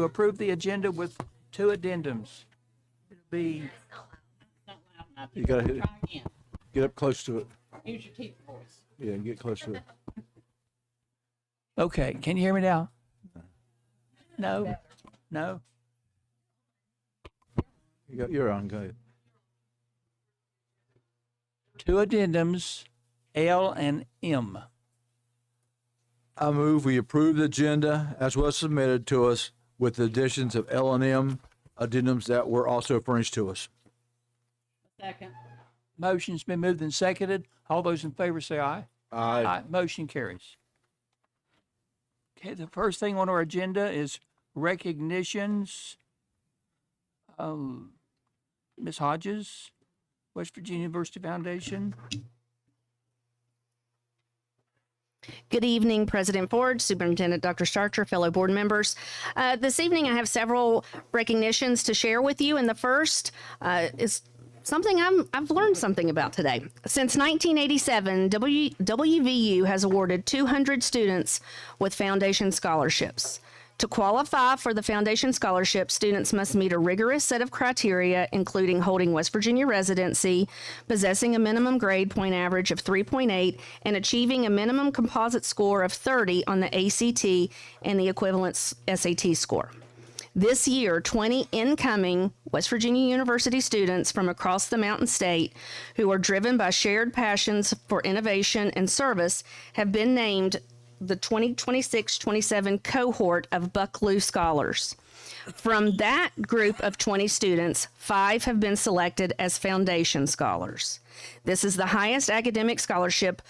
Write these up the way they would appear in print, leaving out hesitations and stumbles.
to approve the agenda with two addendums. It'll be, You gotta hit it. Try again. Get up close to it. Use your teeth voice. Yeah, get close to it. okay, can you hear me now? No? No? You're on. Go ahead. Two addendums, L and M. I move we approve the agenda as was submitted to us with the additions of L and M addendums that were also furnished to us. Second. Motion's been moved and seconded. All those in favor say aye. Aye. Motion carries. Okay, the first thing on our agenda is recognitions. Ms. Hodges, West Virginia University Foundation. Good evening, President Ford, Superintendent Dr. Starcher, fellow board members. This evening, I have several recognitions to share with you, and the first is something I've learned something about today. Since 1987, WVU has awarded 200 students with foundation scholarships. To qualify for the foundation scholarship, students must meet a rigorous set of criteria, including holding West Virginia residency, possessing a minimum grade point average of 3.8, and achieving a minimum composite score of 30 on the ACT and the equivalent SAT score. This year, 20 incoming West Virginia University students from across the Mountain State who are driven by shared passions for innovation and service have been named the 2026-27 cohort of Bucklew Scholars. From that group of 20 students, 5 have been selected as Foundation Scholars. This is the highest academic scholarship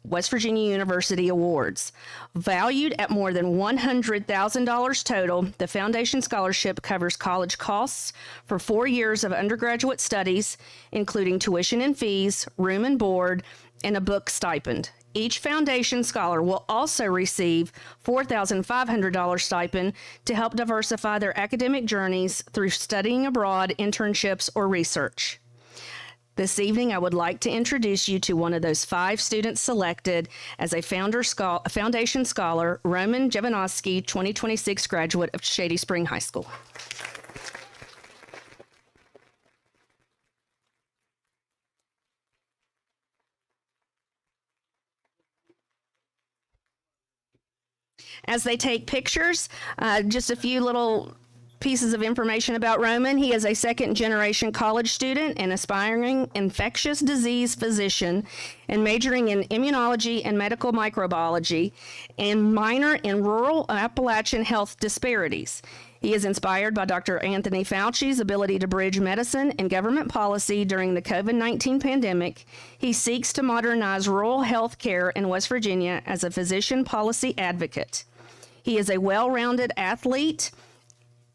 West Virginia University awards. Valued at more than $100,000 total, the Foundation Scholarship covers college costs for 4 years of undergraduate studies, including tuition and fees, room and board, and a book stipend. Each Foundation Scholar will also receive $4,500 stipend to help diversify their academic journeys through studying abroad, internships, or research. This evening, I would like to introduce you to one of those 5 students selected as a Foundation Scholar, Roman Jovanovski, 2026 graduate of Shady Spring High School. As they take pictures, just a few little pieces of information about Roman. He is a second-generation college student and aspiring infectious disease physician and majoring in immunology and medical microbiology and minor in rural Appalachian health disparities. He is inspired by Dr. Anthony Fauci's ability to bridge medicine and government policy during the COVID-19 pandemic. He seeks to modernize rural health care in West Virginia as a physician policy advocate. He is a well-rounded athlete,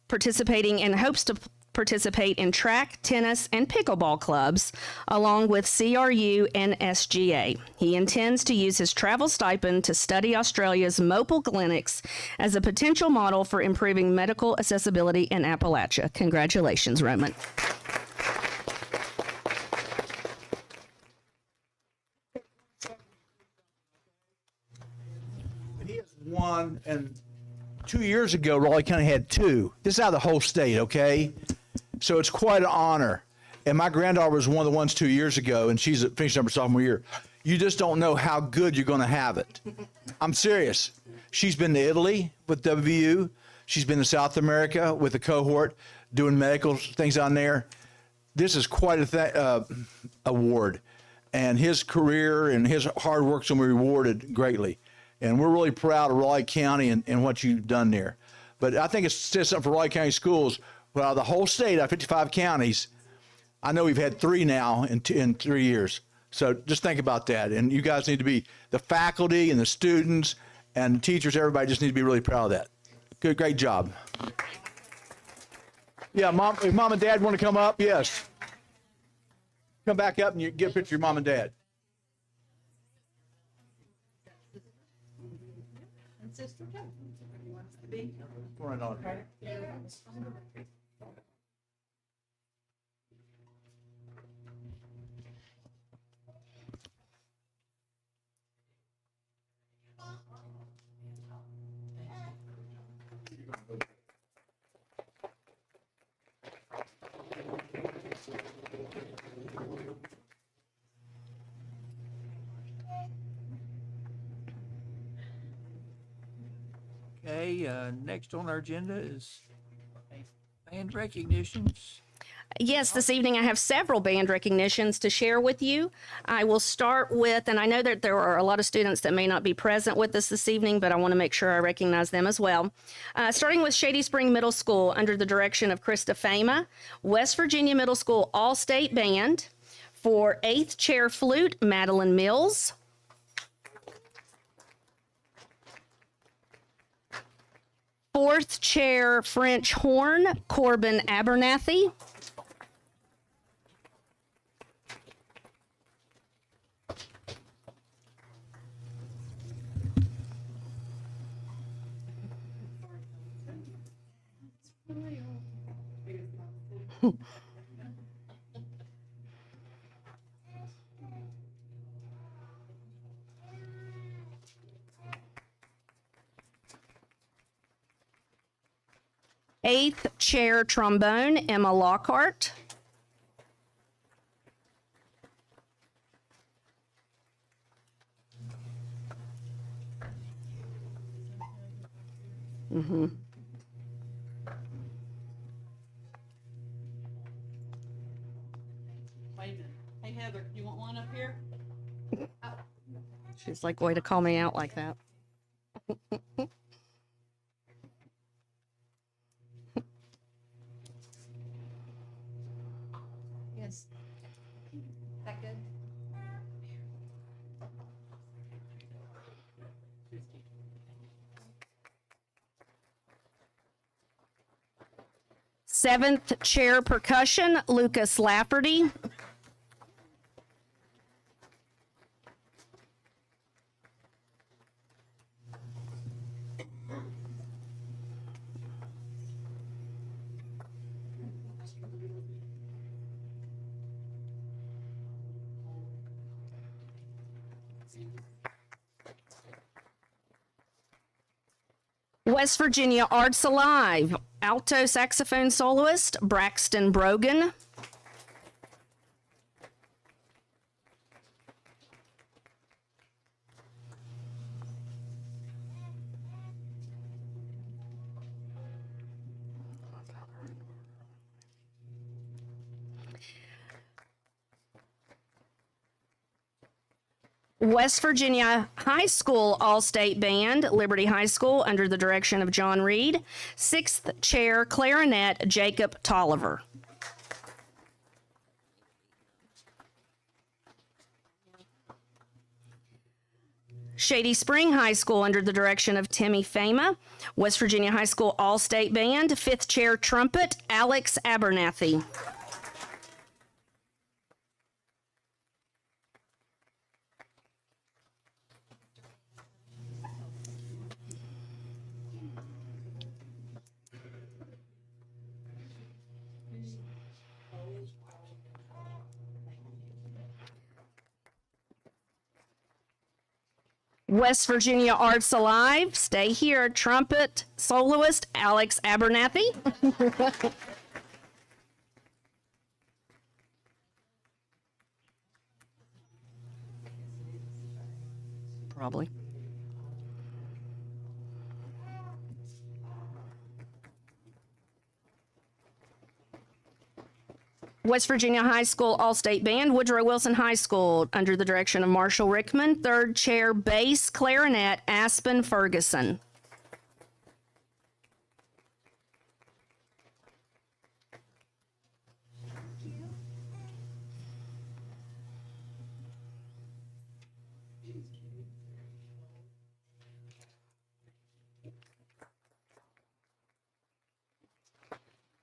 participating and hopes to participate in track, tennis, and pickleball clubs, along with CRU and SGA. He intends to use his travel stipend to study Australia's mobile clinics as a potential model for improving medical accessibility in Appalachia. Congratulations, Roman. He has one, and 2 years ago, Raleigh County had 2. This is out of the whole state, okay? So it's quite an honor. And my granddaughter was one of the ones 2 years ago, and she's finishing up her sophomore year. You just don't know how good you're going to have it. I'm serious. She's been to Italy with WVU. She's been to South America with a cohort doing medical things down there. This is quite a award. And his career and his hard work's going to be rewarded greatly. And we're really proud of Raleigh County and what you've done there. But I think it says something for Raleigh County schools. Well, the whole state, out of 55 counties, I know we've had 3 now in 3 years. So just think about that. And you guys need to be, the faculty and the students and the teachers, everybody just need to be really proud of that. Good, great job. Yeah, if mom and dad want to come up, yes. Come back up and you get a picture of your mom and dad. Sister Joe. Wants to be. Right on. Okay, next on our agenda is band recognitions. Yes, this evening I have several band recognitions to share with you. I will start with, and I know that there are a lot of students that may not be present with us this evening, but I want to make sure I recognize them as well. Starting with Shady Spring Middle School under the direction of Krista Fama, West Virginia Middle School All-State Band. For 8th chair flute, Madeline Mills. Fourth chair French horn, Corbin Abernathy. Eighth chair trombone, Emma Lockhart. Wait a minute. Hey Heather, you want one up here? She's like, way to call me out like that. Yes. That good? Seventh chair percussion, Lucas Lafferty. West Virginia Arts Alive, alto saxophone soloist, Braxton Brogan. West Virginia High School All-State Band, Liberty High School, under the direction of John Reed. Sixth chair clarinet, Jacob Tolliver. Shady Spring High School, under the direction of Timmy Fama. West Virginia High School All-State Band, fifth chair trumpet, Alex Abernathy. West Virginia Arts Alive, stay here, trumpet soloist Alex Abernathy. Probably. West Virginia High School All-State Band, Woodrow Wilson High School, under the direction of Marshall Rickman. Third chair bass clarinet, Aspen Ferguson.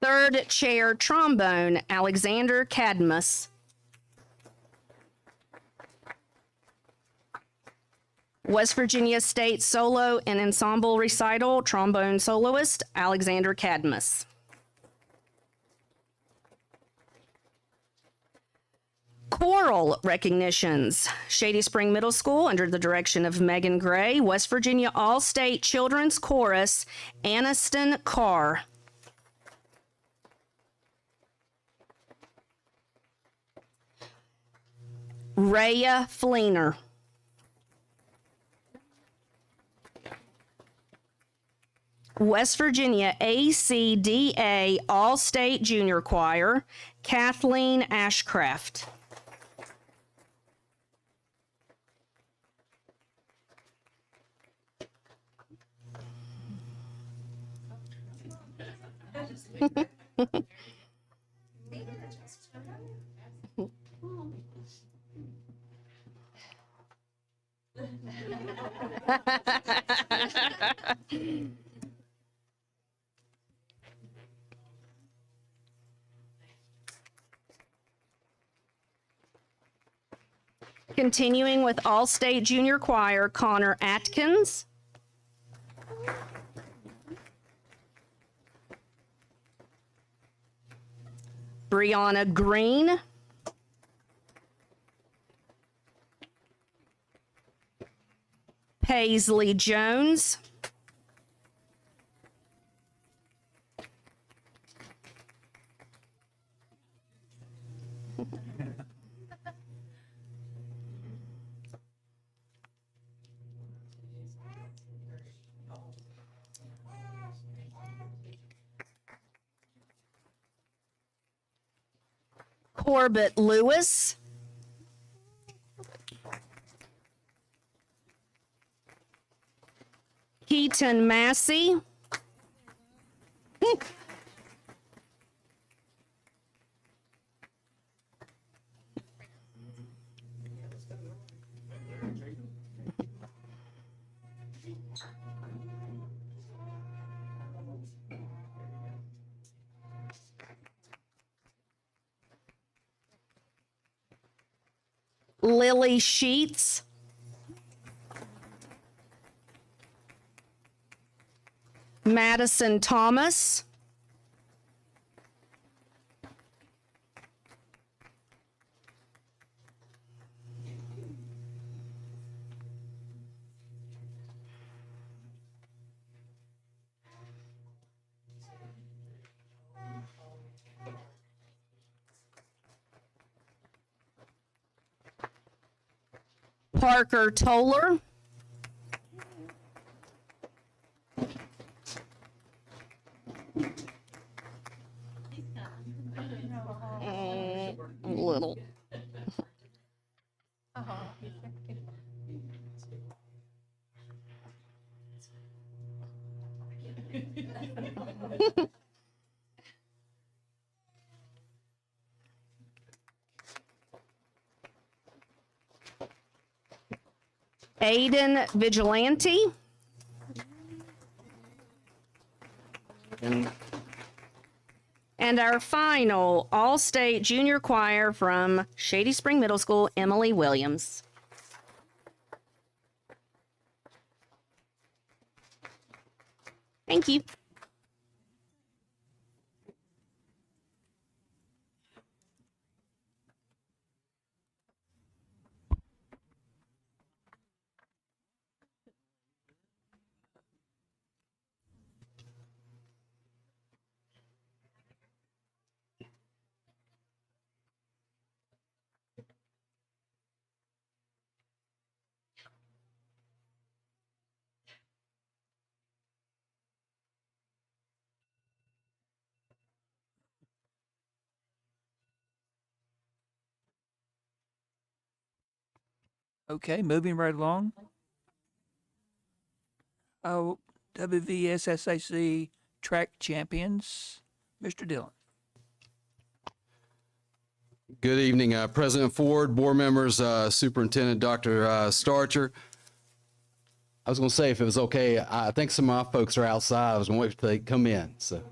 Third chair trombone, Alexander Cadmus. West Virginia State Solo and Ensemble Recital, trombone soloist, Alexander Cadmus. Choral recognitions. Shady Spring Middle School, under the direction of Megan Gray. West Virginia All-State Children's Chorus, Aniston Carr. Raya Fleener. West Virginia ACDA All-State Junior Choir, Kathleen Ashcraft. Continuing with All-State Junior Choir, Connor Atkins. Brianna Green. Paisley Jones. Corbett Lewis. Keaton Massey. Lily Sheets. Madison Thomas. Parker Toller. A little. Aiden Vigilante. And our final All-State Junior Choir from Shady Spring Middle School, Emily Williams. Thank you. Okay, moving right along. Oh, WVSSAC track champions, Mr. Dillon. Good evening, President Ford, board members, Superintendent Dr. Starcher. I was going to say, if it was okay, I think some of my folks are outside. I was going to wait till they come in. So.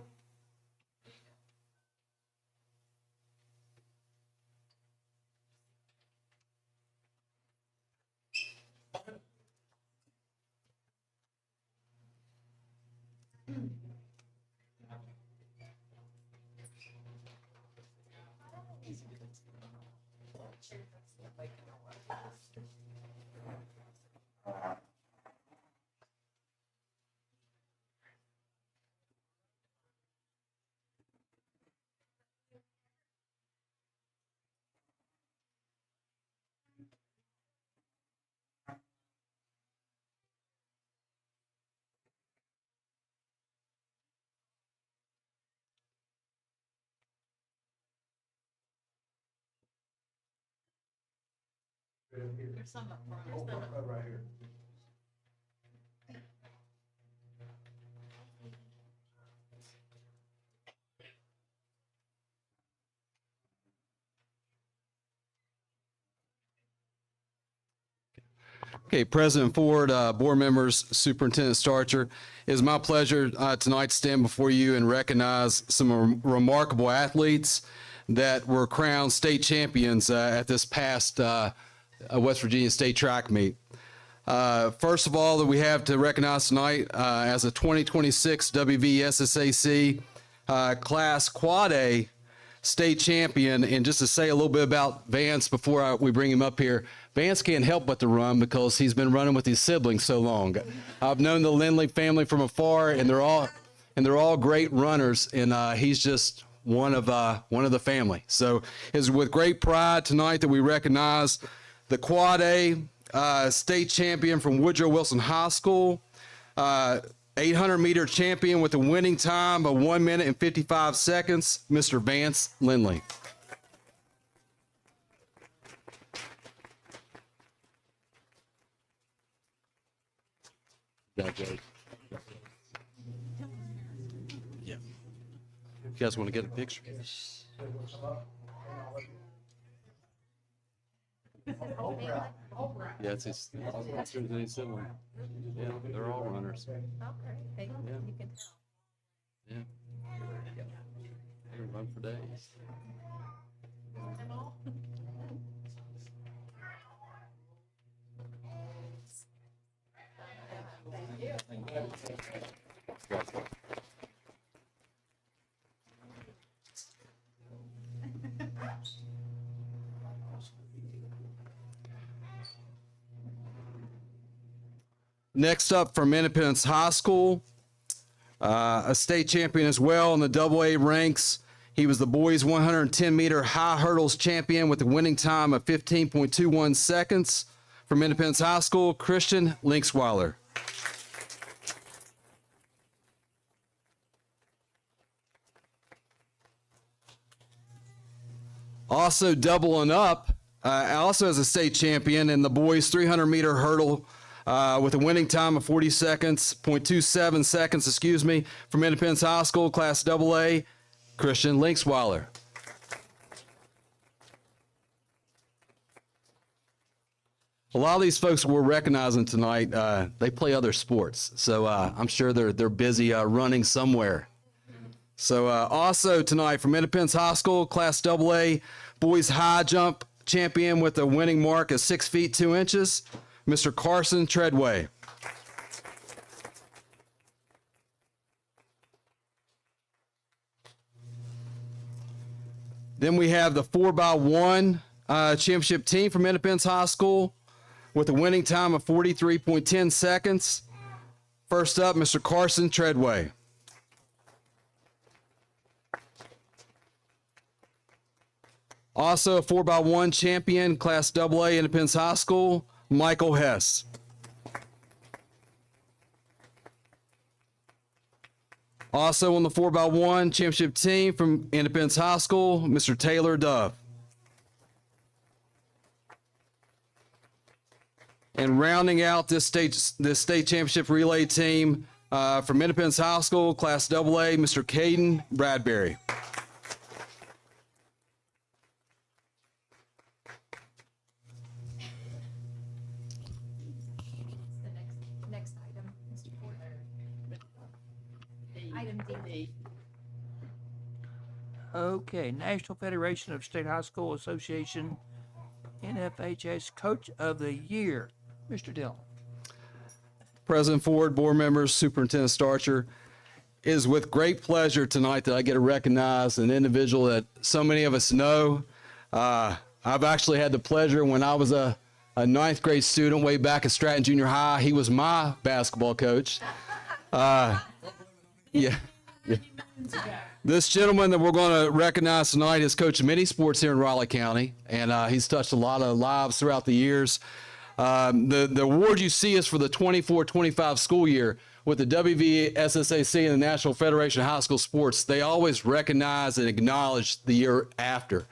There's some up front. There's some up- Right here. Okay, President Ford, board members, Superintendent Starcher, it is my pleasure tonight to stand before you and recognize some remarkable athletes that were crowned state champions at this past West Virginia State track meet. First of all, that we have to recognize tonight as a 2026 WVSSAC Class Quad A state champion. And just to say a little bit about Vance before we bring him up here, Vance can't help but to run because he's been running with his siblings so long. I've known the Lindley family from afar, and they're all great runners, and he's just one of the family. So it's with great pride tonight that we recognize the Quad A state champion from Woodrow Wilson High School, 800-meter champion with a winning time of 1 minute and 55 seconds, Mr. Vance Lindley. Yeah. You guys want to get a picture? Yeah, it's his sibling. Yeah, they're all runners. Okay, they, you can tell. Yeah. They run for days. Next up from Independence High School, a state champion as well in the AA ranks. He was the boys 110-meter high hurdles champion with a winning time of 15.21 seconds. From Independence High School, Christian Linksweiler. Also doubling up, also as a state champion in the boys 300-meter hurdle with a winning time of 0.27 seconds, from Independence High School, Class AA, Christian Linksweiler. A lot of these folks we're recognizing tonight, they play other sports, so I'm sure they're busy running somewhere. So also tonight from Independence High School, Class AA, boys high jump champion with a winning mark of 6 feet 2 inches, Mr. Carson Treadway. Then we have the 4x1 championship team from Independence High School with a winning time of 43.10 seconds. First up, Mr. Carson Treadway. Also a 4x1 champion, Class AA, Independence High School, Michael Hess. Also on the 4x1 championship team from Independence High School, Mr. Taylor Dove. And rounding out this state championship relay team from Independence High School, Class AA, Mr. Caden Bradbury. The next item, Mr. Ford. Item D. Okay, National Federation of State High School Association, NFHS Coach of the Year, Mr. Dillon. President Ford, board members, Superintendent Starcher, it is with great pleasure tonight that I get to recognize an individual that so many of us know. I've actually had the pleasure when I was a ninth grade student way back at Stratton Junior High. He was my basketball coach. Yeah. This gentleman that we're going to recognize tonight has coached many sports here in Raleigh County, and he's touched a lot of lives throughout the years. The award you see is for the 24-25 school year. With the WVSSAC and the National Federation of High School Sports, they always recognize and acknowledge the year after.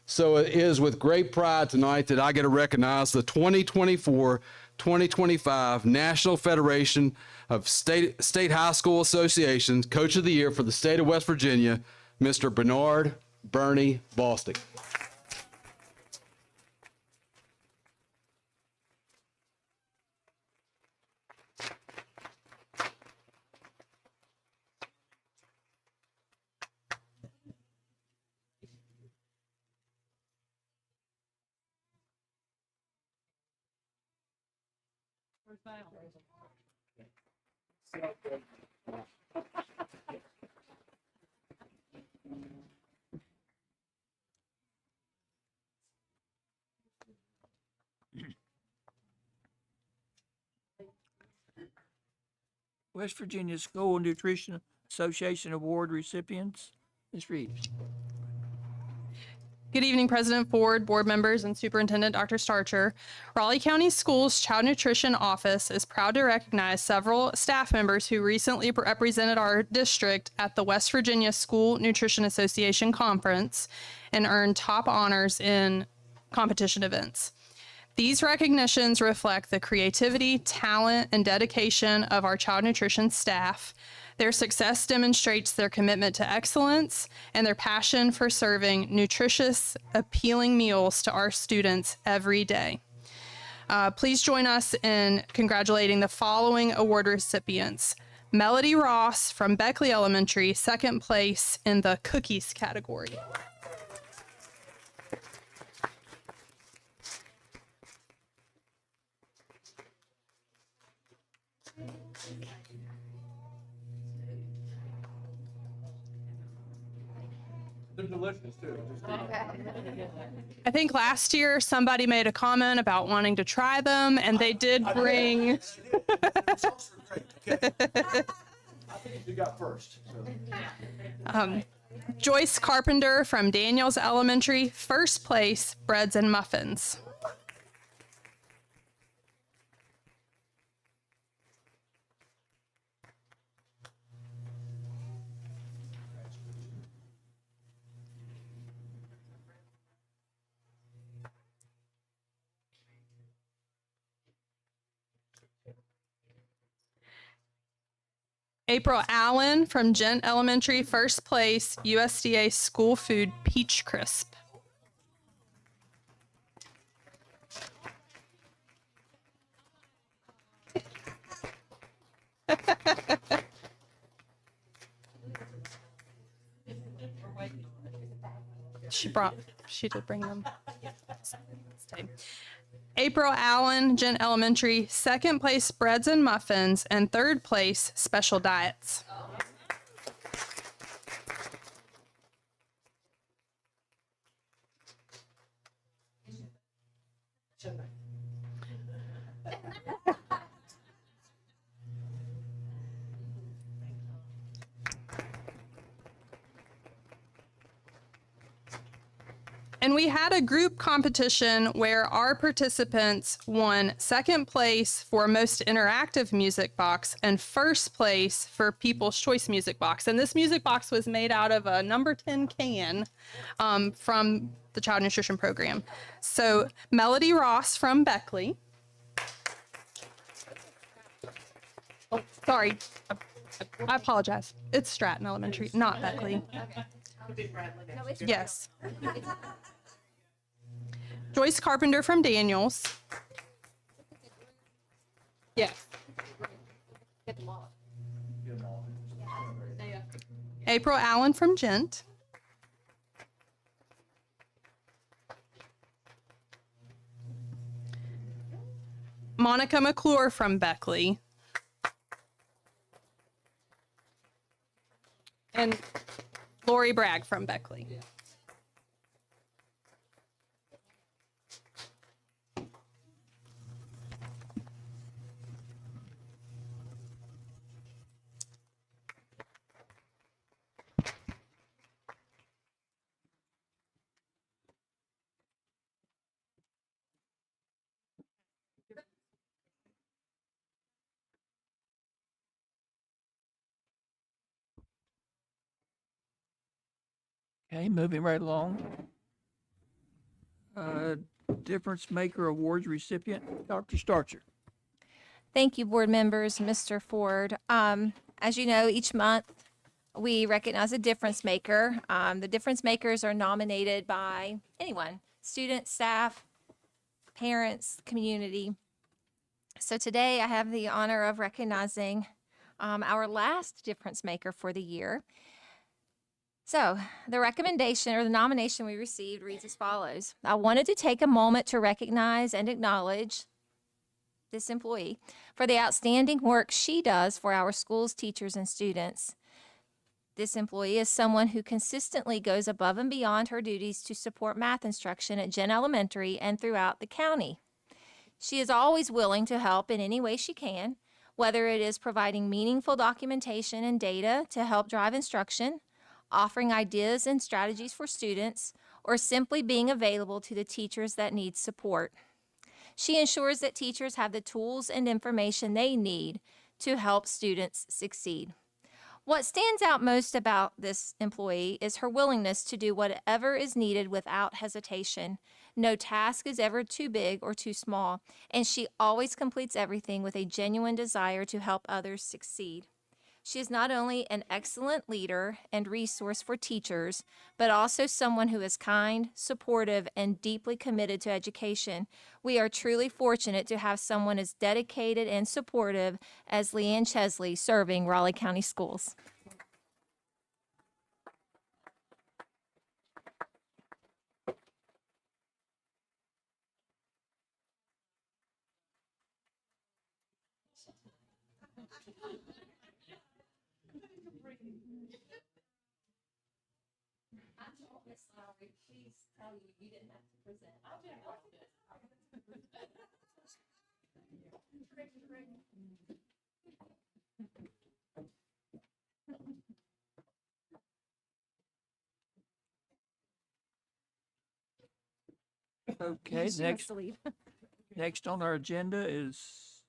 So it is with great pride tonight that I get to recognize the 2024-2025 National Federation of State High School Associations Coach of the Year for the state of West Virginia, Mr. Bernard Bernie Bostick. West Virginia School Nutrition Association Award recipients. Ms. Reeves. Good evening, President Ford, board members, and Superintendent Dr. Starcher. Raleigh County Schools Child Nutrition Office is proud to recognize several staff members who recently represented our district at the West Virginia School Nutrition Association Conference and earned top honors in competition events. These recognitions reflect the creativity, talent, and dedication of our child nutrition staff. Their success demonstrates their commitment to excellence and their passion for serving nutritious, appealing meals to our students every day. Please join us in congratulating the following award recipients. Melody Ross from Beckley Elementary, second place in the cookies category. They're delicious too. I think last year somebody made a comment about wanting to try them, and they did bring. Results were great. Okay. I think you got first. So. Joyce Carpenter from Daniels Elementary, first place, breads and muffins. April Allen from Gent Elementary, first place, USDA School Food Peach Crisp. She did bring them. April Allen, Gent Elementary, second place, breads and muffins, and third place, special diets. And we had a group competition where our participants won second place for most interactive music box and first place for People's Choice Music Box. And this music box was made out of a number 10 can from the Child Nutrition Program. So Melody Ross from Beckley. Oh, sorry. I apologize. It's Stratton Elementary, not Beckley. Yes. Joyce Carpenter from Daniels. Yes. April Allen from Gent. Monica McClure from Beckley. And Lori Bragg from Beckley. Okay, moving right along. Difference Maker Awards recipient, Dr. Starcher. Thank you, board members, Mr. Ford. As you know, each month we recognize a difference maker. The difference makers are nominated by anyone, students, staff, parents, community. So today I have the honor of recognizing our last difference maker for the year. So the recommendation or the nomination we received reads as follows. I wanted to take a moment to recognize and acknowledge this employee for the outstanding work she does for our schools, teachers, and students. This employee is someone who consistently goes above and beyond her duties to support math instruction at Jen Elementary and throughout the county. She is always willing to help in any way she can, whether it is providing meaningful documentation and data to help drive instruction, offering ideas and strategies for students, or simply being available to the teachers that need support. She ensures that teachers have the tools and information they need to help students succeed. What stands out most about this employee is her willingness to do whatever is needed without hesitation. No task is ever too big or too small, and she always completes everything with a genuine desire to help others succeed. She is not only an excellent leader and resource for teachers, but also someone who is kind, supportive, and deeply committed to education. We are truly fortunate to have someone as dedicated and supportive as Leanne Chesley serving Raleigh County Schools. Okay, She wants to leave. next on our agenda is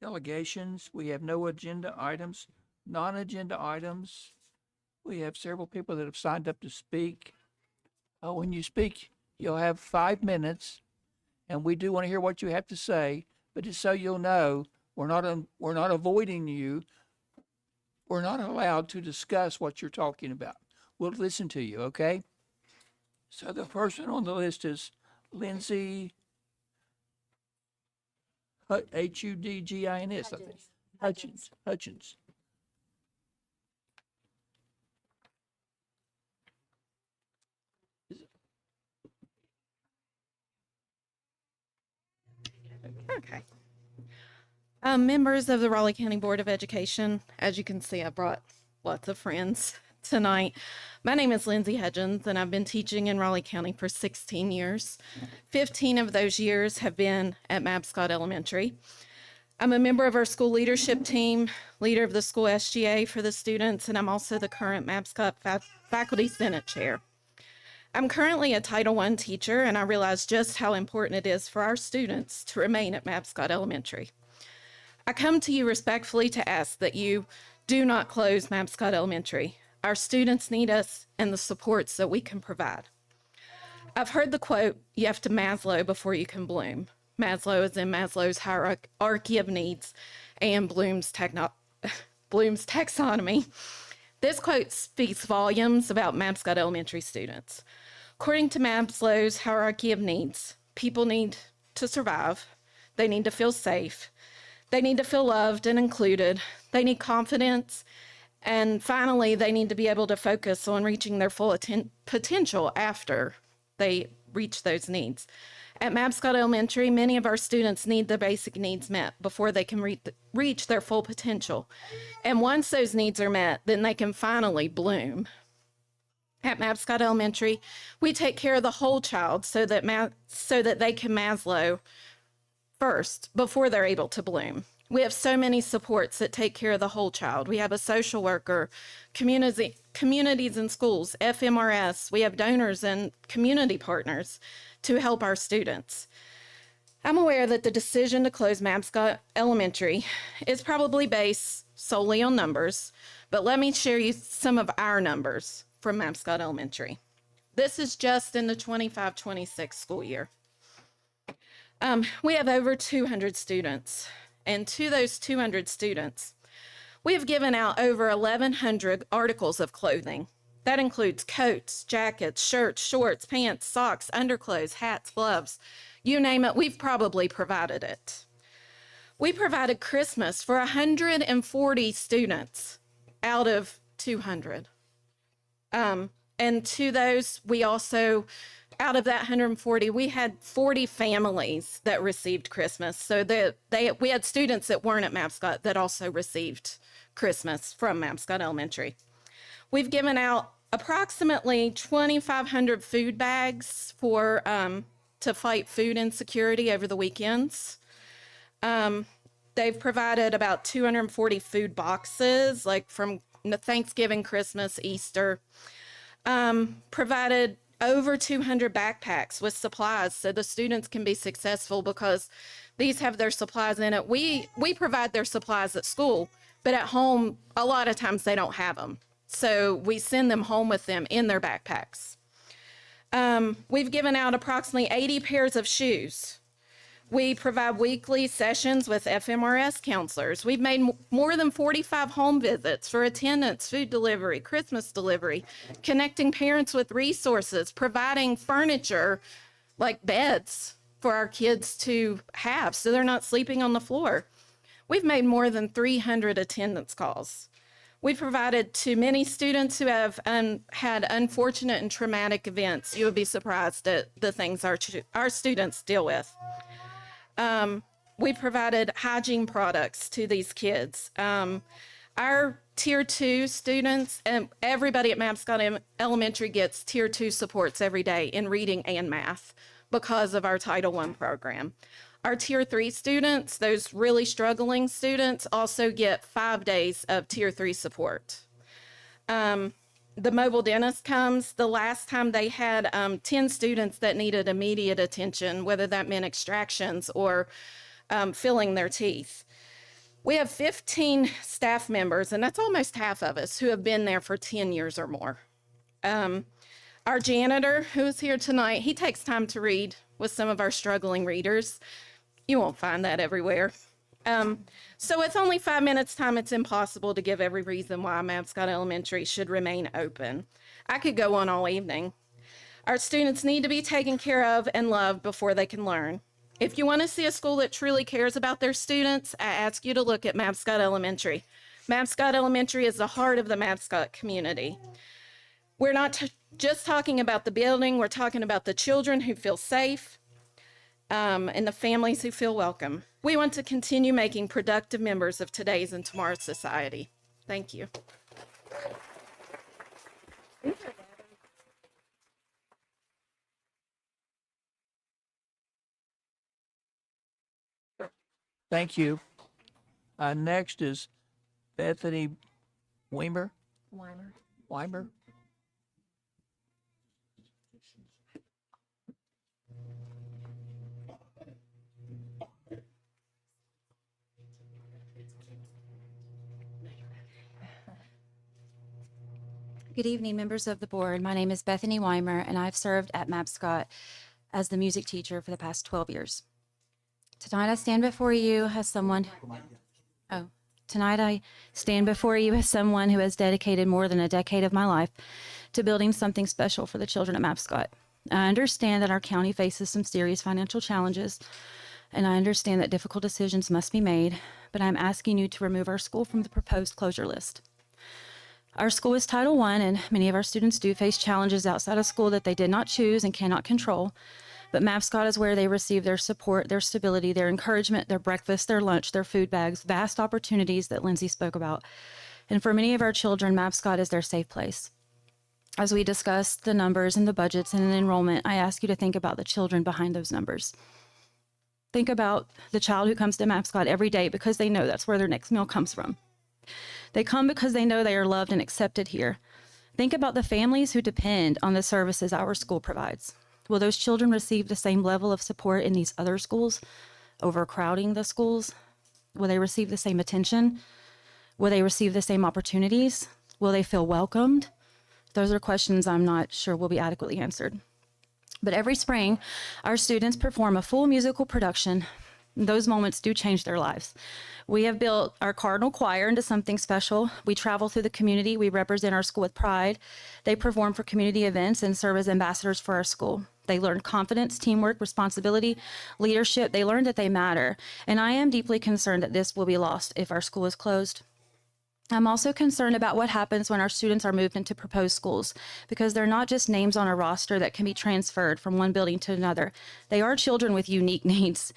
delegations. We have no agenda items, non-agenda items. We have several people that have signed up to speak. When you speak, you'll have 5 minutes, and we do want to hear what you have to say. But just so you'll know, we're not avoiding you. We're not allowed to discuss what you're talking about. We'll listen to you, okay? So the first one on the list is Lindsay Hudgins, I think. Hutchins. Okay. Members of the Raleigh County Board of Education, as you can see, I brought lots of friends tonight. My name is Lindsay Hudgins, and I've been teaching in Raleigh County for 16 years. 15 of those years have been at Mabscott Elementary. I'm a member of our school leadership team, leader of the school SGA for the students, and I'm also the current Mabscott Faculty Senate Chair. I'm currently a Title I teacher, and I realize just how important it is for our students to remain at Mabscott Elementary. I come to you respectfully to ask that you do not close Mabscott Elementary. Our students need us and the supports that we can provide. I've heard the quote, you have to Maslow before you can bloom. Maslow is in Maslow's hierarchy of needs and Bloom's taxonomy. This quote speaks volumes about Mabscott Elementary students. According to Maslow's hierarchy of needs, people need to survive, they need to feel safe, they need to feel loved and included, they need confidence, and finally, they need to be able to focus on reaching their full potential after they reach those needs. At Mabscott Elementary, many of our students need the basic needs met before they can reach their full potential. And once those needs are met, then they can finally bloom. At Mabscott Elementary, we take care of the whole child so that they can Maslow first before they're able to bloom. We have so many supports that take care of the whole child. We have a social worker, communities and schools, FMRS. We have donors and community partners to help our students. I'm aware that the decision to close Mabscott Elementary is probably based solely on numbers, but let me share you some of our numbers from Mabscott Elementary. This is just in the 25-26 school year. We have over 200 students, and to those 200 students, we have given out over 1,100 articles of clothing. That includes coats, jackets, shirts, shorts, pants, socks, underclothes, hats, gloves. You name it, we've probably provided it. We provided Christmas for 140 students out of 200. And to those, we also, out of that 140, we had 40 families that received Christmas. So we had students that weren't at Mapscott that also received Christmas from Mapscott Elementary. We've given out approximately 2,500 food bags for to fight food insecurity over the weekends. They've provided about 240 food boxes, like from Thanksgiving, Christmas, Easter. Provided over 200 backpacks with supplies so the students can be successful because these have their supplies in it. We provide their supplies at school, but at home, a lot of times they don't have them. So we send them home with them in their backpacks. We've given out approximately 80 pairs of shoes. We provide weekly sessions with FMRS counselors. We've made more than 45 home visits for attendance, food delivery, Christmas delivery, connecting parents with resources, providing furniture like beds for our kids to have so they're not sleeping on the floor. We've made more than 300 attendance calls. We provided to many students who have had unfortunate and traumatic events. You would be surprised at the things our students deal with. We provided hygiene products to these kids. Our Tier 2 students, and everybody at Mapscott Elementary gets Tier 2 supports every day in reading and math because of our Title I program. Our Tier 3 students, those really struggling students, also get 5 days of Tier 3 support. The mobile dentist comes. The last time they had 10 students that needed immediate attention, whether that meant extractions or filling their teeth. We have 15 staff members, and that's almost half of us, who have been there for 10 years or more. Our janitor, who's here tonight, he takes time to read with some of our struggling readers. You won't find that everywhere. So with only 5 minutes time, it's impossible to give every reason why Mapscott Elementary should remain open. I could go on all evening. Our students need to be taken care of and loved before they can learn. If you want to see a school that truly cares about their students, I ask you to look at Mapscott Elementary. Mapscott Elementary is the heart of the Mapscott community. We're not just talking about the building, we're talking about the children who feel safe, and the families who feel welcome. We want to continue making productive members of today's and tomorrow's society. Thank you. Thank you. Next is Bethany Weimer. Weimer. Good evening, members of the board. My name is Bethany Weimer, and I've served at Mapscott as the music teacher for the past 12 years. Tonight I stand before you as someone who has dedicated more than a decade of my life to building something special for the children at Mapscott. I understand that our county faces some serious financial challenges, and I understand that difficult decisions must be made, but I'm asking you to remove our school from the proposed closure list. Our school is Title I, and many of our students do face challenges outside of school that they did not choose and cannot control. But Mapscott is where they receive their support, their stability, their encouragement, their breakfast, their lunch, their food bags, vast opportunities that Lindsay spoke about. And for many of our children, Mapscott is their safe place. As we discuss the numbers and the budgets and the enrollment, I ask you to think about the children behind those numbers. Think about the child who comes to Mapscott every day because they know that's where their next meal comes from. They come because they know they are loved and accepted here. Think about the families who depend on the services our school provides. Will those children receive the same level of support in these other schools, overcrowding the schools? Will they receive the same attention? Will they receive the same opportunities? Will they feel welcomed? Those are questions I'm not sure will be adequately answered. But every spring, our students perform a full musical production. Those moments do change their lives. We have built our Cardinal Choir into something special. We travel through the community. We represent our school with pride. They perform for community events and serve as ambassadors for our school. They learn confidence, teamwork, responsibility, leadership. They learn that they matter. And I am deeply concerned that this will be lost if our school is closed. I'm also concerned about what happens when our students are moved into proposed schools, because they're not just names on a roster that can be transferred from one building to another. They are children with unique needs.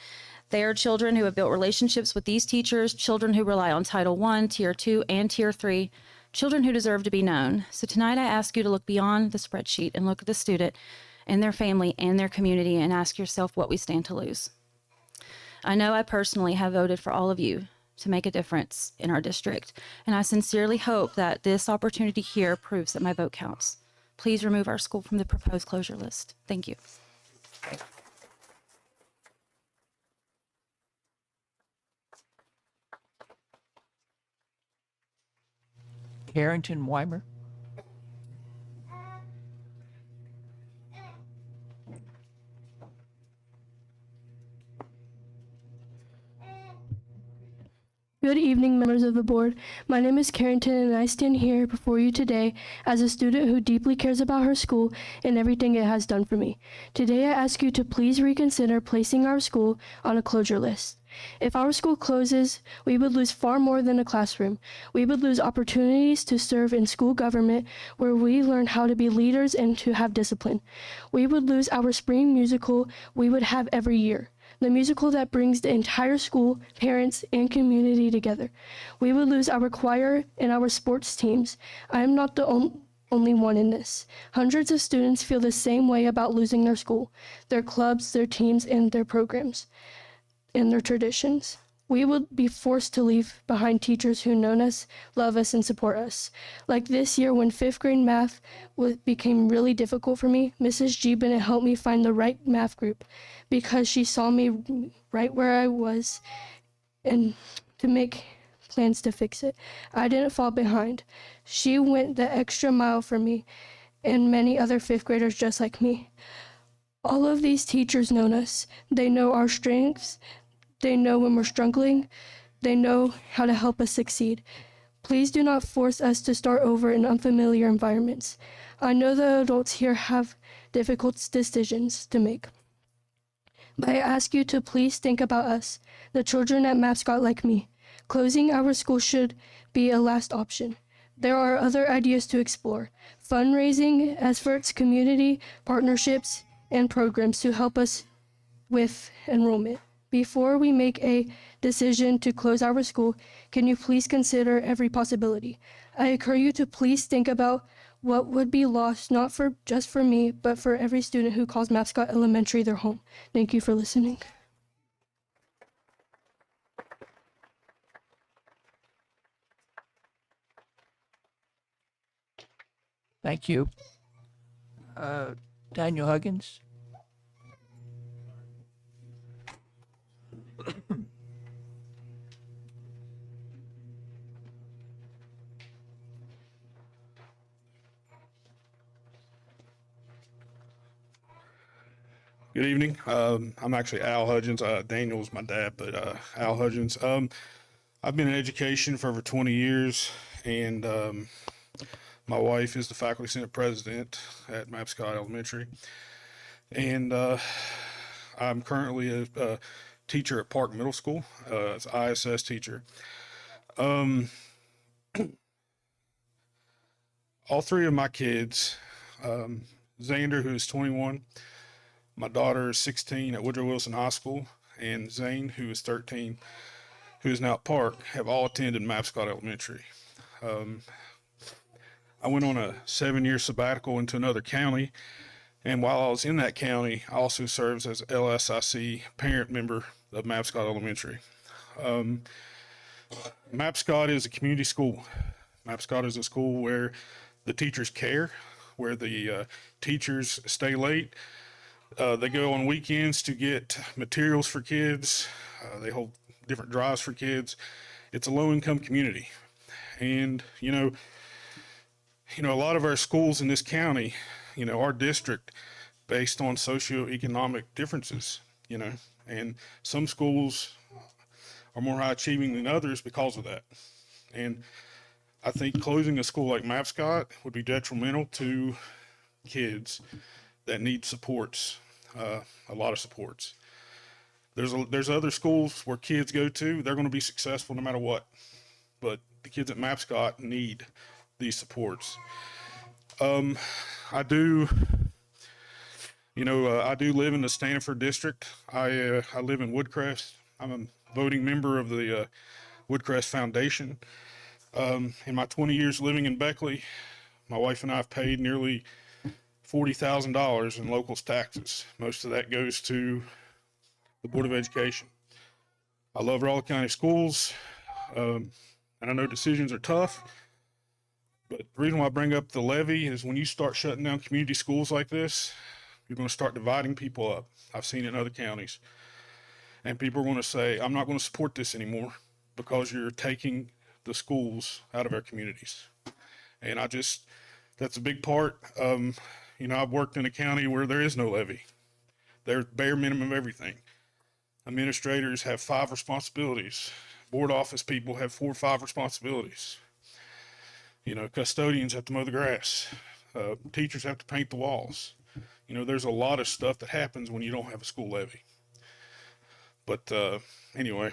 They are children who have built relationships with these teachers, children who rely on Title I, Tier 2, and Tier 3, children who deserve to be known. So tonight I ask you to look beyond the spreadsheet and look at the student and their family and their community and ask yourself what we stand to lose. I know I personally have voted for all of you to make a difference in our district, and I sincerely hope that this opportunity here proves that my vote counts. Please remove our school from the proposed closure list. Thank you. Carrington Weimer. Good evening, members of the board. My name is Carrington, and I stand here before you today as a student who deeply cares about her school and everything it has done for me. Today, I ask you to please reconsider placing our school on a closure list. If our school closes, we would lose far more than a classroom. We would lose opportunities to serve in school government, where we learn how to be leaders and to have discipline. We would lose our spring musical we would have every year, the musical that brings the entire school, parents, and community together. We would lose our choir and our sports teams. I am not the only one in this. Hundreds of students feel the same way about losing their school, their clubs, their teams, and their programs, and their traditions. We would be forced to leave behind teachers who know us, love us, and support us. Like this year when 5th grade math became really difficult for me, Mrs. G. Bennett helped me find the right math group because she saw me right where I was and to make plans to fix it. I didn't fall behind. She went the extra mile for me and many other 5th graders just like me. All of these teachers know us. They know our strengths. They know when we're struggling. They know how to help us succeed. Please do not force us to start over in unfamiliar environments. I know the adults here have difficult decisions to make, but I ask you to please think about us, the children at Mapscott like me. Closing our school should be a last option. There are other ideas to explore: fundraising efforts, community partnerships, and programs to help us with enrollment. Before we make a decision to close our school, can you please consider every possibility? I encourage you to please think about what would be lost, not for just for me, but for every student who calls Mapscott Elementary their home. Thank you for listening. Thank you. Daniel Huggins. Good evening. I'm actually Al Hudgens. Daniel's my dad, but Al Hudgens. I've been in education for over 20 years, and my wife is the faculty senate president at Mapscott Elementary. And I'm currently a teacher at Park Middle School, as an ISS teacher. All three of my kids, Xander, who is 21, my daughter is 16 at Woodrow Wilson High School, and Zane, who is 13, who is now at Park, have all attended Mapscott Elementary. I went on a 7-year sabbatical into another county, and while I was in that county, I also served as LSIC parent member of Mapscott Elementary. Mapscott is a community school. Mapscott is a school where the teachers care, where the teachers stay late. They go on weekends to get materials for kids. They hold different drives for kids. It's a low-income community. And, you know, You know, a lot of our schools in this county, you know, our district, based on socioeconomic differences, you know, and some schools are more high achieving than others because of that. And I think closing a school like Mapscott would be detrimental to kids that need supports, a lot of supports. There's other schools where kids go to, they're going to be successful no matter what. But the kids at Mapscott need these supports. I do live in the Stanford district. I live in Woodcrest. I'm a voting member of the Woodcrest Foundation. In my 20 years living in Beckley, my wife and I have paid nearly $40,000 in locals taxes. Most of that goes to the Board of Education. I love Raleigh County Schools, and I know decisions are tough, but the reason why I bring up the levy is when you start shutting down community schools like this, you're going to start dividing people up. I've seen it in other counties. And people are going to say, I'm not going to support this anymore because you're taking the schools out of our communities. And that's a big part. You know, I've worked in a county where there is no levy. There's bare minimum of everything. Administrators have 5 responsibilities. Board office people have 4 or 5 responsibilities. You know, custodians have to mow the grass. Teachers have to paint the walls. You know, there's a lot of stuff that happens when you don't have a school levy. But anyway,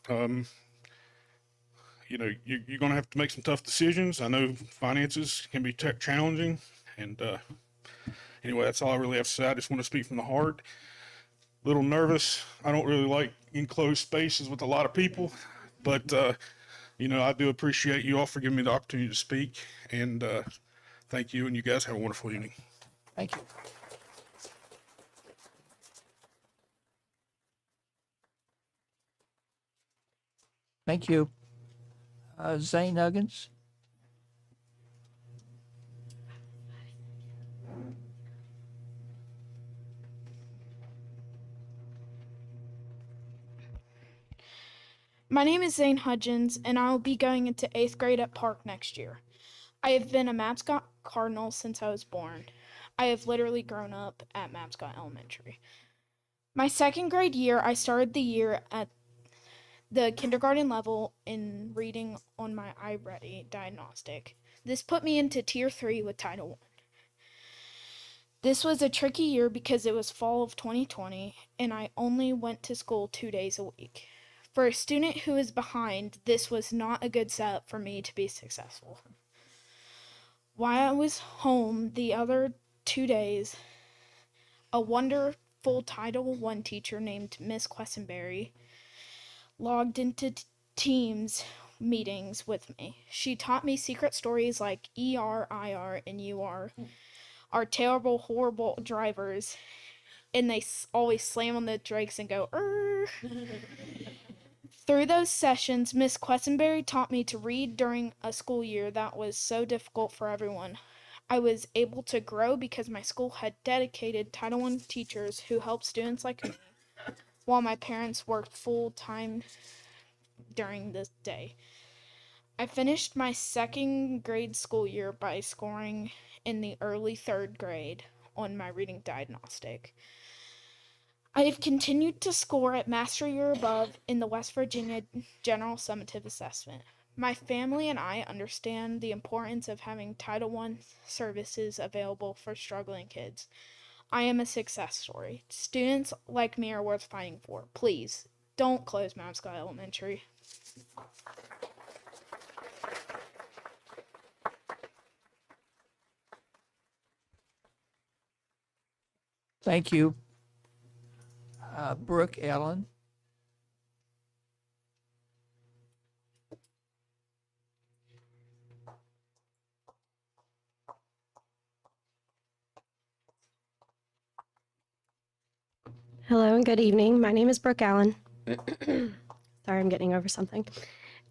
you know, you're going to have to make some tough decisions. I know finances can be challenging. And anyway, that's all I really have to say. I just want to speak from the heart. A little nervous. I don't really like enclosed spaces with a lot of people. But, you know, I do appreciate you all for giving me the opportunity to speak. And thank you. And you guys have a wonderful evening. Thank you. Thank you. Zane Huggins. My name is Zane Hudgens, and I will be going into 8th grade at Park next year. I have been a Mapscott Cardinal since I was born. I have literally grown up at Mapscott Elementary. My 2nd grade year, I started the year at the kindergarten level in reading on my iReady diagnostic. This put me into Tier 3 with Title I. This was a tricky year because it was fall of 2020, and I only went to school 2 days a week. For a student who is behind, this was not a good setup for me to be successful. While I was home the other 2 days, a wonderful Title I teacher named Miss Questenberry logged into Teams meetings with me. She taught me secret stories like ER, IR, and UR are terrible, horrible drivers, and they always slam on the brakes and go, "Err." Through those sessions, Miss Questenberry taught me to read during a school year that was so difficult for everyone. I was able to grow because my school had dedicated Title I teachers who helped students like me, while my parents worked full-time during the day. I finished my 2nd grade school year by scoring in the early 3rd grade on my reading diagnostic. I have continued to score at Mastery or above in the West Virginia General Summative Assessment. My family and I understand the importance of having Title I services available for struggling kids. I am a success story. Students like me are worth fighting for. Please, don't close Mapscott Elementary. Thank you. Brooke Allen. Hello and good evening. My name is Brooke Allen. Sorry, I'm getting over something.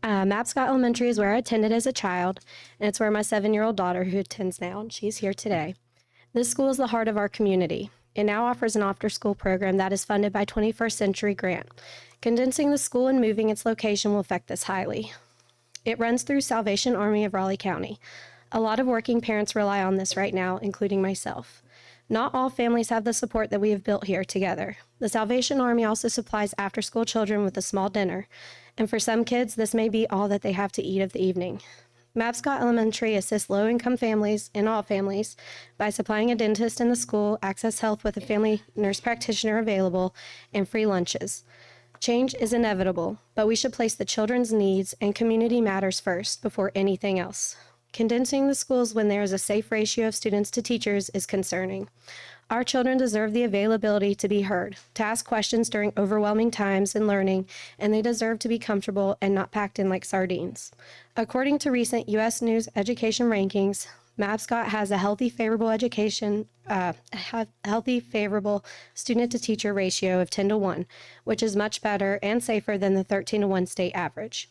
Mapscott Elementary is where I attended as a child, and it's where my 7-year-old daughter, who attends now, and she's here today. This school is the heart of our community. It now offers an after-school program that is funded by 21st Century Grant. Condensing the school and moving its location will affect this highly. It runs through Salvation Army of Raleigh County. A lot of working parents rely on this right now, including myself. Not all families have the support that we have built here together. The Salvation Army also supplies after-school children with a small dinner, and for some kids, this may be all that they have to eat of the evening. Mapscott Elementary assists low-income families and all families by supplying a dentist in the school, access health with a family nurse practitioner available, and free lunches. Change is inevitable, but we should place the children's needs and community matters first before anything else. Condensing the schools when there is a safe ratio of students to teachers is concerning. Our children deserve the availability to be heard, to ask questions during overwhelming times in learning, and they deserve to be comfortable and not packed in like sardines. According to recent U.S. News education rankings, Mapscott has a healthy, favorable student-to-teacher ratio of 10-1, which is much better and safer than the 13-1 state average.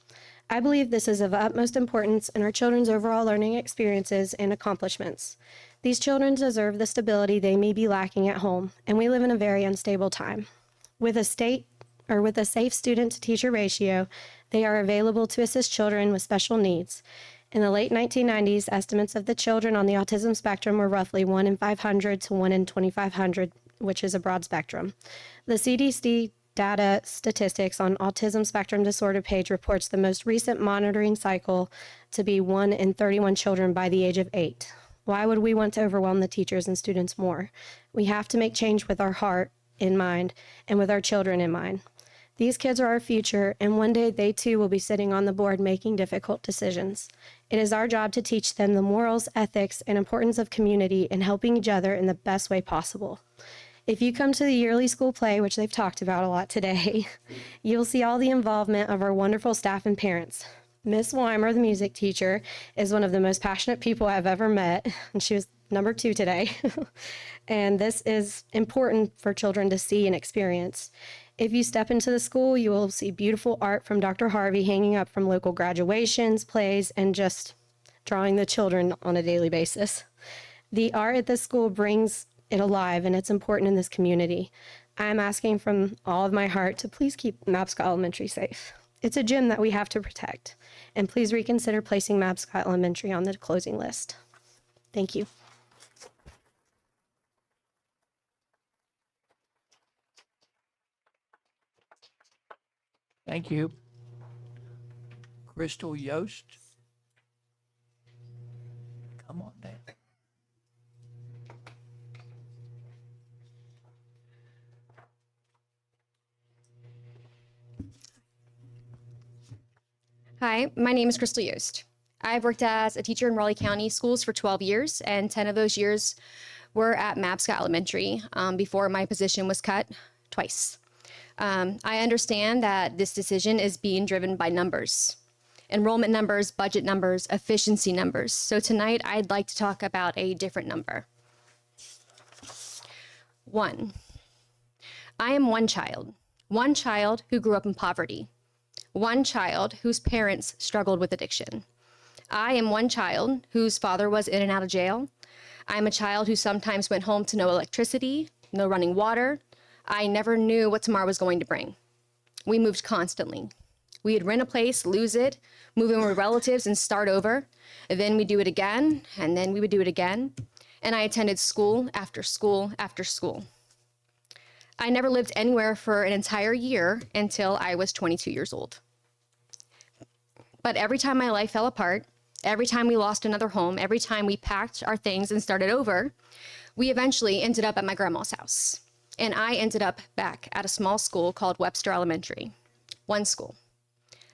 I believe this is of utmost importance in our children's overall learning experiences and accomplishments. These children deserve the stability they may be lacking at home, and we live in a very unstable time. With a safe student-to-teacher ratio, they are available to assist children with special needs. In the late 1990s, estimates of the children on the autism spectrum were roughly 1 in 500 to 1 in 2,500, which is a broad spectrum. The CDC data statistics on autism spectrum disorder page reports the most recent monitoring cycle to be 1 in 31 children by the age of 8. Why would we want to overwhelm the teachers and students more? We have to make change with our heart in mind and with our children in mind. These kids are our future, and one day they too will be sitting on the board making difficult decisions. It is our job to teach them the morals, ethics, and importance of community and helping each other in the best way possible. If you come to the yearly school play, which they've talked about a lot today, you'll see all the involvement of our wonderful staff and parents. Miss Weimer, the music teacher, is one of the most passionate people I've ever met, and she was number 2 today. And this is important for children to see and experience. If you step into the school, you will see beautiful art from Dr. Harvey hanging up from local graduations, plays, and just drawing the children on a daily basis. The art at this school brings it alive, and it's important in this community. I'm asking from all of my heart to please keep Mapscott Elementary safe. It's a gym that we have to protect, and please reconsider placing Mapscott Elementary on the closing list. Thank you. Thank you. Crystal Yost. Come on down. Hi, my name is Crystal Yost. I've worked as a teacher in Raleigh County schools for 12 years, and 10 of those years were at Mapscott Elementary before my position was cut twice. I understand that this decision is being driven by numbers, enrollment numbers, budget numbers, efficiency numbers. So tonight I'd like to talk about a different number. 1. I am one child who grew up in poverty. One child whose parents struggled with addiction. I am one child whose father was in and out of jail. I'm a child who sometimes went home to no electricity, no running water. I never knew what tomorrow was going to bring. We moved constantly. We'd rent a place, lose it, move in with relatives and start over. And then we'd do it again, and then we would do it again. And I attended school after school after school. I never lived anywhere for an entire year until I was 22 years old. But every time my life fell apart, every time we lost another home, every time we packed our things and started over, we eventually ended up at my grandma's house. And I ended up back at a small school called Webster Elementary. One school.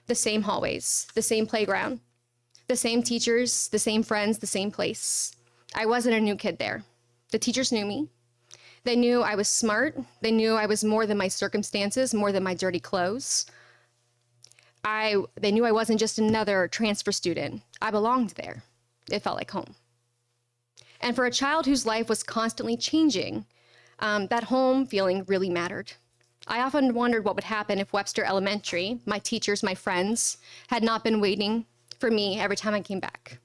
The same hallways, the same playground, the same teachers, the same friends, the same place. I wasn't a new kid there. The teachers knew me. They knew I was smart. They knew I was more than my circumstances, more than my dirty clothes. They knew I wasn't just another transfer student. I belonged there. It felt like home. And for a child whose life was constantly changing, that home feeling really mattered. I often wondered what would happen if Webster Elementary, my teachers, my friends, had not been waiting for me every time I came back.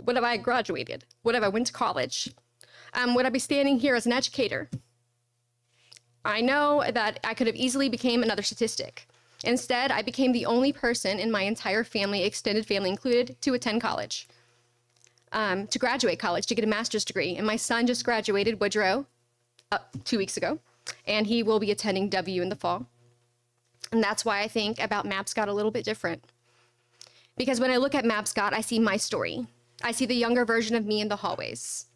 What if I graduated? What if I went to college? Would I be standing here as an educator? I know that I could have easily became another statistic. Instead, I became the only person in my entire family, extended family included, to attend college, to graduate college, to get a master's degree. And my son just graduated Woodrow 2 weeks ago, and he will be attending W in the fall. And that's why I think about Mapscott a little bit different. Because when I look at Mapscott, I see my story. I see the younger version of me in the hallways.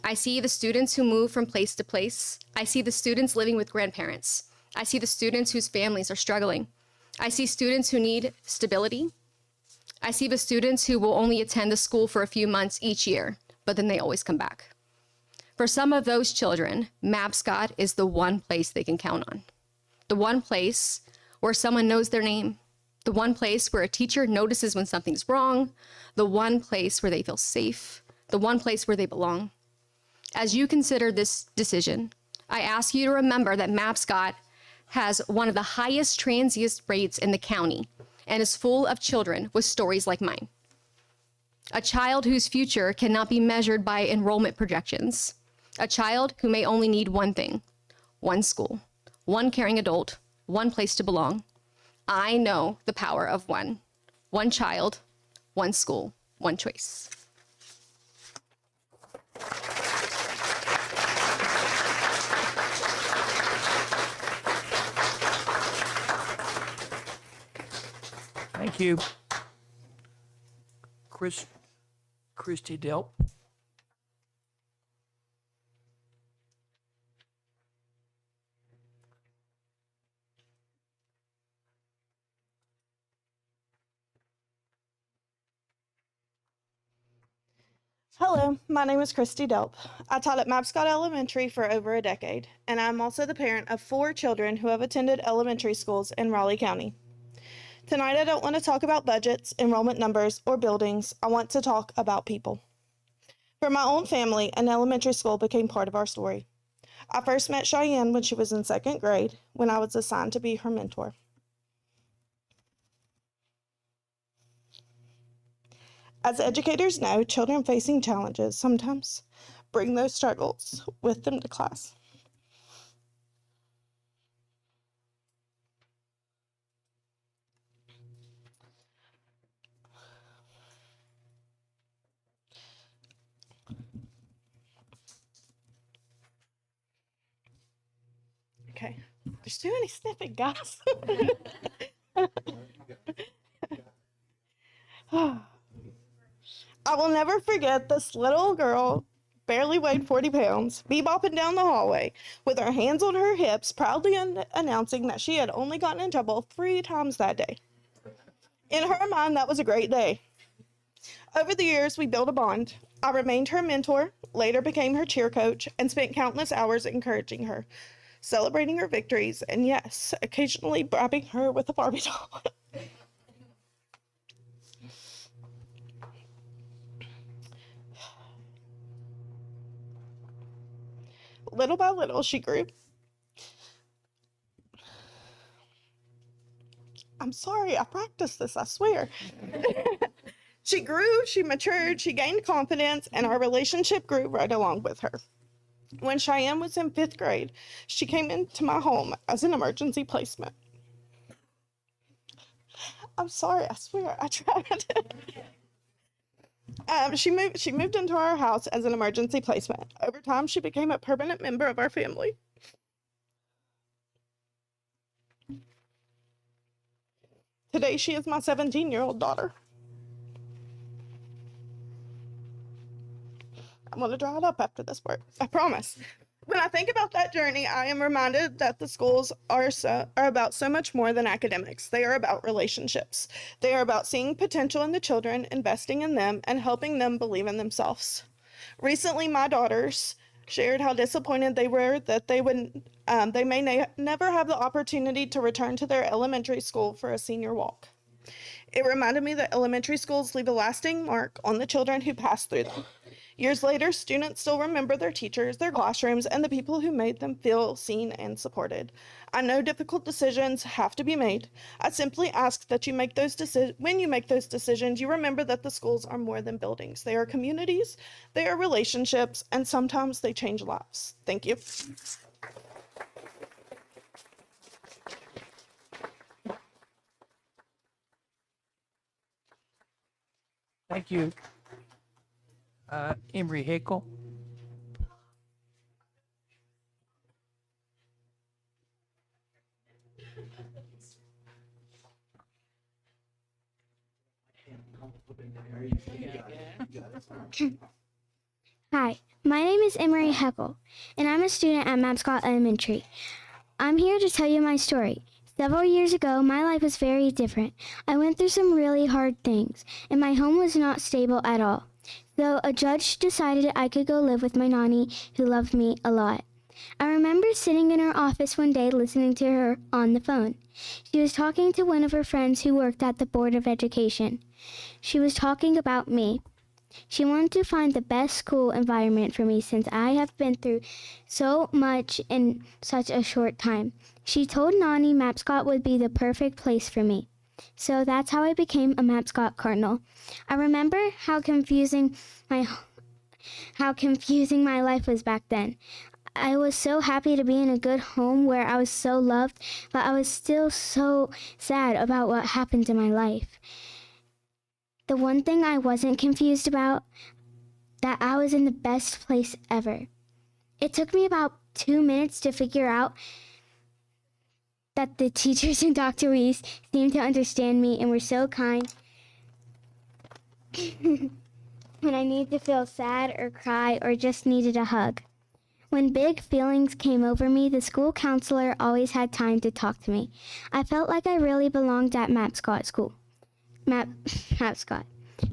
I see the students who move from place to place. I see the students living with grandparents. I see the students whose families are struggling. I see students who need stability. I see the students who will only attend the school for a few months each year, but then they always come back. For some of those children, Mapscott is the one place they can count on. The one place where someone knows their name. The one place where a teacher notices when something's wrong. The one place where they feel safe. The one place where they belong. As you consider this decision, I ask you to remember that Mapscott has one of the highest transient rates in the county and is full of children with stories like mine. A child whose future cannot be measured by enrollment projections. A child who may only need one thing, one school, one caring adult, one place to belong. I know the power of one. One child, one school, one choice. Thank you. Christy Delp. Hello, my name is Christy Delp. I taught at Mapscott Elementary for over a decade, and I'm also the parent of 4 children who have attended elementary schools in Raleigh County. Tonight, I don't want to talk about budgets, enrollment numbers, or buildings. I want to talk about people. For my own family, an elementary school became part of our story. I first met Cheyenne when she was in 2nd grade, when I was assigned to be her mentor. As educators know, children facing challenges sometimes bring those struggles with them to class. Okay, there's too many sniffing, guys. I will never forget this little girl, barely weighed 40 pounds, bebopping down the hallway with her hands on her hips, proudly announcing that she had only gotten in trouble 3 times that day. In her mind, that was a great day. Over the years, we built a bond. I remained her mentor, later became her cheer coach, and spent countless hours encouraging her, celebrating her victories, and yes, occasionally bribing her with a Barbie doll. Little by little, she grew. I'm sorry, I practiced this, I swear. She grew, she matured, she gained confidence, and our relationship grew right along with her. When Cheyenne was in 5th grade, she came into my home as an emergency placement. I'm sorry, I swear, I tried. She moved into our house as an emergency placement. Over time, she became a permanent member of our family. Today, she is my 17-year-old daughter. I'm going to draw it up after this part, I promise. When I think about that journey, I am reminded that the schools are about so much more than academics. They are about relationships. They are about seeing potential in the children, investing in them, and helping them believe in themselves. Recently, my daughters shared how disappointed they were that they may never have the opportunity to return to their elementary school for a senior walk. It reminded me that elementary schools leave a lasting mark on the children who pass through them. Years later, students still remember their teachers, their classrooms, and the people who made them feel seen and supported. I know difficult decisions have to be made. I simply ask that you make those when you make those decisions, you remember that the schools are more than buildings. They are communities, they are relationships, and sometimes they change lives. Thank you. Thank you. Emery Hickle. Hi, my name is Emery Heckle, and I'm a student at Mapscott Elementary. I'm here to tell you my story. Several years ago, my life was very different. I went through some really hard things, and my home was not stable at all. So a judge decided I could go live with my nanny, who loved me a lot. I remember sitting in her office one day listening to her on the phone. She was talking to one of her friends who worked at the Board of Education. She was talking about me. She wanted to find the best school environment for me since I have been through so much in such a short time. She told Nani Mapscott would be the perfect place for me. So that's how I became a Mapscott Cardinal. I remember how confusing my life was back then. I was so happy to be in a good home where I was so loved, but I was still so sad about what happened in my life. The one thing I wasn't confused about, that I was in the best place ever. It took me about 2 minutes to figure out that the teachers and Dr. Reese seemed to understand me and were so kind when I needed to feel sad or cry or just needed a hug. When big feelings came over me, the school counselor always had time to talk to me. I felt like I really belonged at Mapscott School. Mapscott.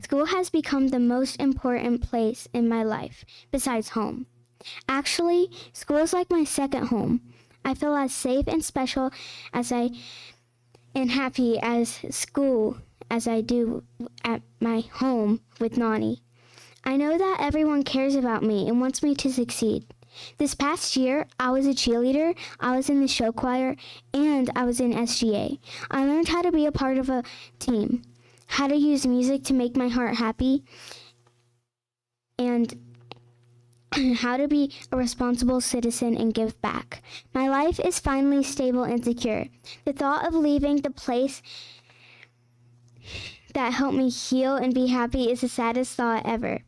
School has become the most important place in my life, besides home. Actually, school is like my second home. I feel as safe and special and happy as school as I do at my home with Nani. I know that everyone cares about me and wants me to succeed. This past year, I was a cheerleader, I was in the show choir, and I was in SGA. I learned how to be a part of a team, how to use music to make my heart happy, and how to be a responsible citizen and give back. My life is finally stable and secure. The thought of leaving the place that helped me heal and be happy is the saddest thought ever.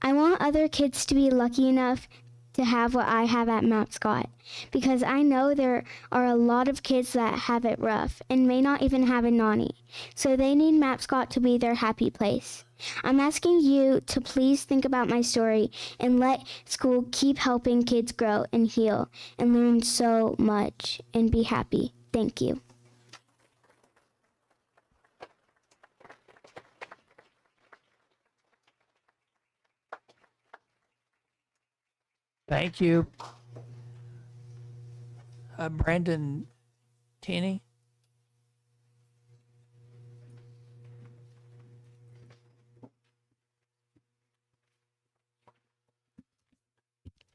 I want other kids to be lucky enough to have what I have at Mapscott, because I know there are a lot of kids that have it rough and may not even have a nanny, so they need Mapscott to be their happy place. I'm asking you to please think about my story and let school keep helping kids grow and heal and learn so much and be happy. Thank you. Thank you. Brandon Tenney.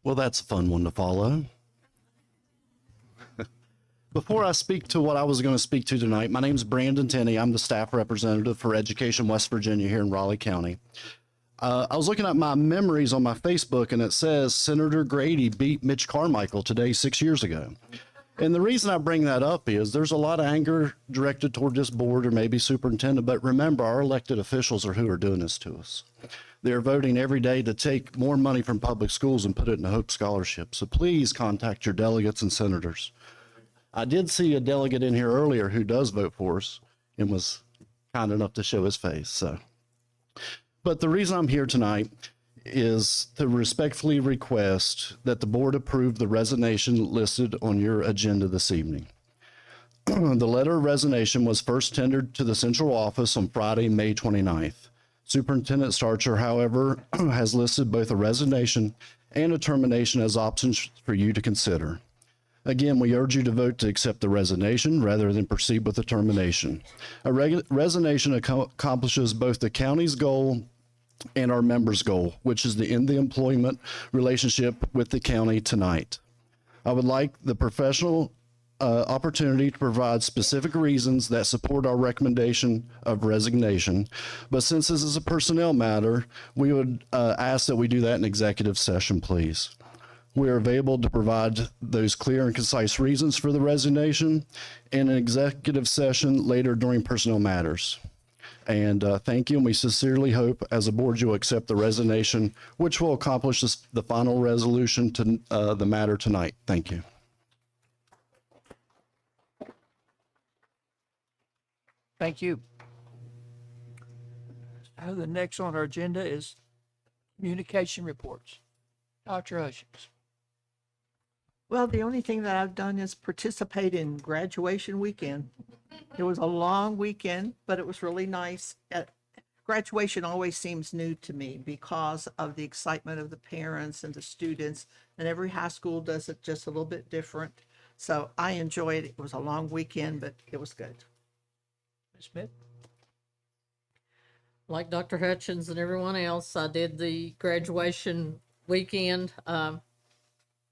Well, that's a fun one to follow. Before I speak to what I was going to speak to tonight, my name is Brandon Tenney. I'm the staff representative for Education West Virginia here in Raleigh County. I was looking at my memories on my Facebook, and it says Senator Grady beat Mitch Carmichael today 6 years ago. And the reason I bring that up is there's a lot of anger directed toward this board or maybe superintendent, but remember, our elected officials are who are doing this to us. They're voting every day to take more money from public schools and put it in a Hope Scholarship. So please contact your delegates and senators. I did see a delegate in here earlier who does vote for us and was kind enough to show his face. But the reason I'm here tonight is to respectfully request that the board approve the resignation listed on your agenda this evening. The letter of resignation was first tendered to the central office on Friday, May 29th. Superintendent Starcher, however, has listed both a resignation and a termination as options for you to consider. Again, we urge you to vote to accept the resignation rather than proceed with the termination. A resignation accomplishes both the county's goal and our members' goal, which is to end the employment relationship with the county tonight. I would like the professional opportunity to provide specific reasons that support our recommendation of resignation, but since this is a personnel matter, we would ask that we do that in executive session, please. We are available to provide those clear and concise reasons for the resignation in an executive session later during personnel matters. And thank you. And we sincerely hope as a board you'll accept the resignation, which will accomplish the final resolution to the matter tonight. Thank you. Thank you. So the next on our agenda is communication reports. Dr. Hutchins. Well, the only thing that I've done is participate in graduation weekend. It was a long weekend, but it was really nice. Graduation always seems new to me because of the excitement of the parents and the students, and every high school does it just a little bit different. So I enjoyed it. It was a long weekend, but it was good. Ms. Smith? Like Dr. Hutchins and everyone else, I did the graduation weekend.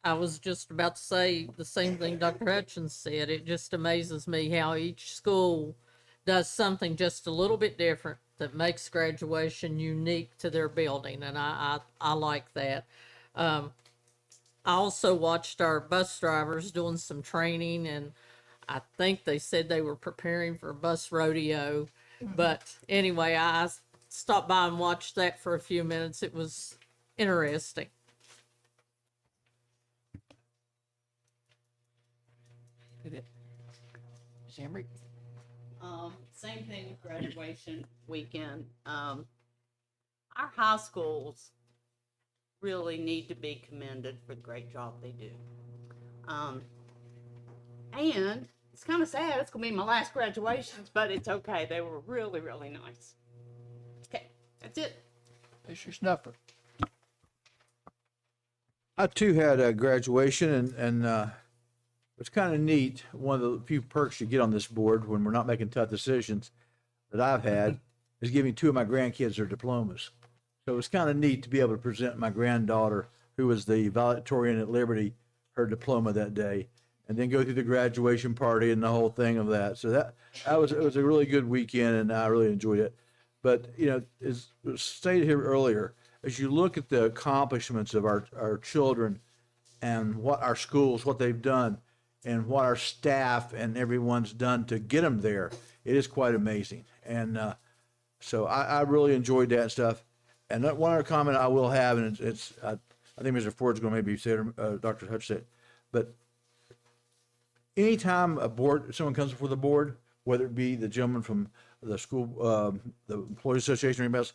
I was just about to say the same thing Dr. Hutchins said. It just amazes me how each school does something just a little bit different that makes graduation unique to their building, and I like that. I also watched our bus drivers doing some training, and I think they said they were preparing for a bus rodeo. But anyway, I stopped by and watched that for a few minutes. It was interesting. Ms. Emery? Same thing with graduation weekend. Our high schools really need to be commended for the great job they do. And it's kind of sad. It's going to be my last graduations, but it's okay. They were really, really nice. Okay, that's it. Mr. Snuffer? I too had a graduation, and it's kind of neat. One of the few perks you get on this board when we're not making tough decisions that I've had is giving two of my grandkids their diplomas. So it's kind of neat to be able to present my granddaughter, who was the valedictorian at Liberty, her diploma that day, and then go through the graduation party and the whole thing of that. So it was a really good weekend, and I really enjoyed it. But, you know, as was stated here earlier, as you look at the accomplishments of our children and what our schools, what they've done, and what our staff and everyone's done to get them there, it is quite amazing. And so I really enjoyed that stuff. And one other comment I will have, and I think Mr. Ford's going to maybe say it, Dr. Hutch said, but anytime someone comes before the board, whether it be the gentleman from the school, the Employees Association or anybody else,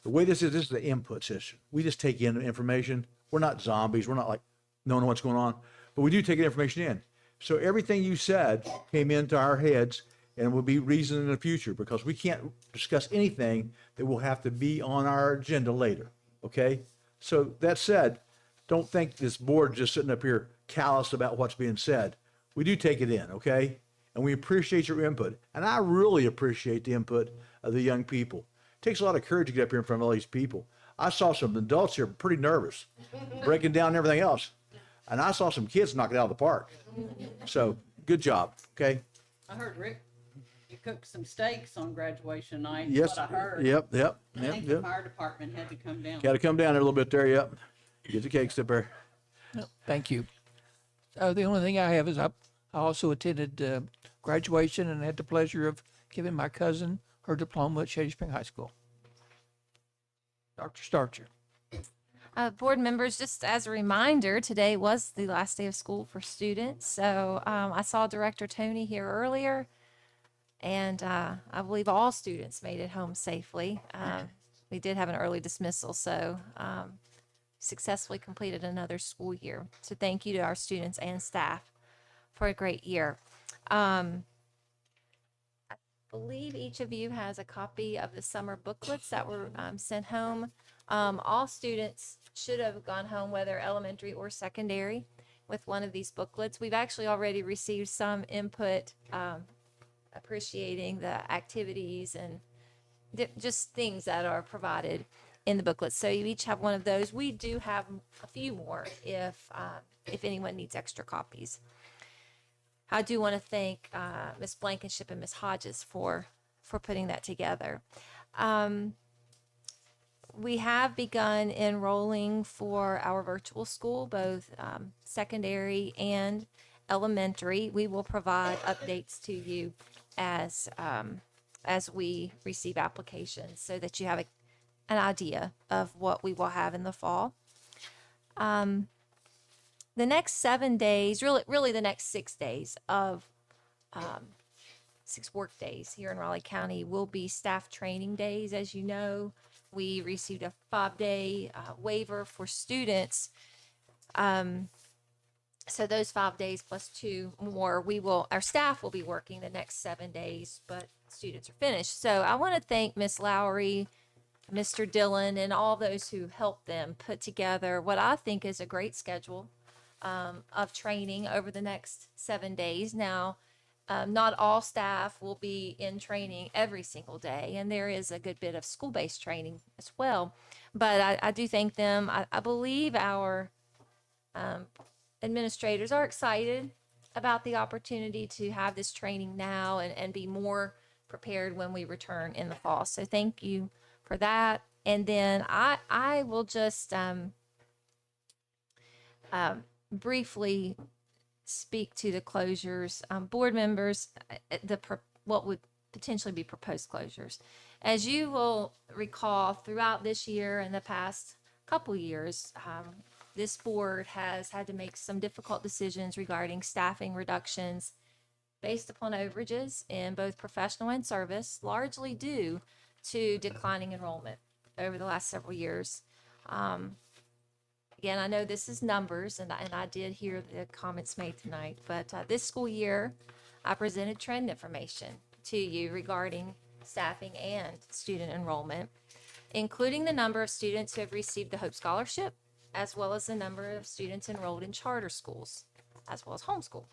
the way this is the input session. We just take in information. We're not zombies. We're not like knowing what's going on, but we do take information in. So everything you said came into our heads and will be reasoned in the future, because we can't discuss anything that will have to be on our agenda later. Okay? So that said, don't think this board just sitting up here callous about what's being said. We do take it in, okay? And we appreciate your input. And I really appreciate the input of the young people. It takes a lot of courage to get up here in front of all these people. I saw some adults here pretty nervous, breaking down and everything else. And I saw some kids knock it out of the park. So good job, okay? I heard Rick, you cooked some steaks on graduation night. Yes. What I heard. Yep. I think the fire department had to come down. Got to come down there a little bit there, yep. Get the cakes up there. Thank you. The only thing I have is I also attended graduation and had the pleasure of giving my cousin her diploma at Shady Spring High School. Dr. Starcher. Board members, just as a reminder, today was the last day of school for students. So I saw Director Tony here earlier, and I believe all students made it home safely. We did have an early dismissal, so successfully completed another school year. So thank you to our students and staff for a great year. I believe each of you has a copy of the summer booklets that were sent home. All students should have gone home, whether elementary or secondary, with one of these booklets. We've actually already received some input appreciating the activities and just things that are provided in the booklet. So you each have one of those. We do have a few more if anyone needs extra copies. I do want to thank Ms. Blankenship and Ms. Hodges for putting that together. We have begun enrolling for our virtual school, both secondary and elementary. We will provide updates to you as as we receive applications so that you have an idea of what we will have in the fall. The next 7 days, really the next 6 days of 6 work days here in Raleigh County will be staff training days. As you know, we received a 5-day waiver for students. So those 5 days plus 2 more, our staff will be working the next 7 days, but students are finished. So I want to thank Miss Lowry, Mr. Dillon, and all those who helped them put together what I think is a great schedule of training over the next 7 days. Now, not all staff will be in training every single day, and there is a good bit of school-based training as well. But I do thank them. I believe our administrators are excited about the opportunity to have this training now and be more prepared when we return in the fall. So thank you for that. And then I will just briefly speak to the closures. Board members, what would potentially be proposed closures. As you will recall, throughout this year and the past couple years, this board has had to make some difficult decisions regarding staffing reductions based upon overages in both professional and service, largely due to declining enrollment over the last several years. Again, I know this is numbers, and I did hear the comments made tonight, but this school year, I presented trend information to you regarding staffing and student enrollment, including the number of students who have received the Hope Scholarship, as well as the number of students enrolled in charter schools, as well as homeschool.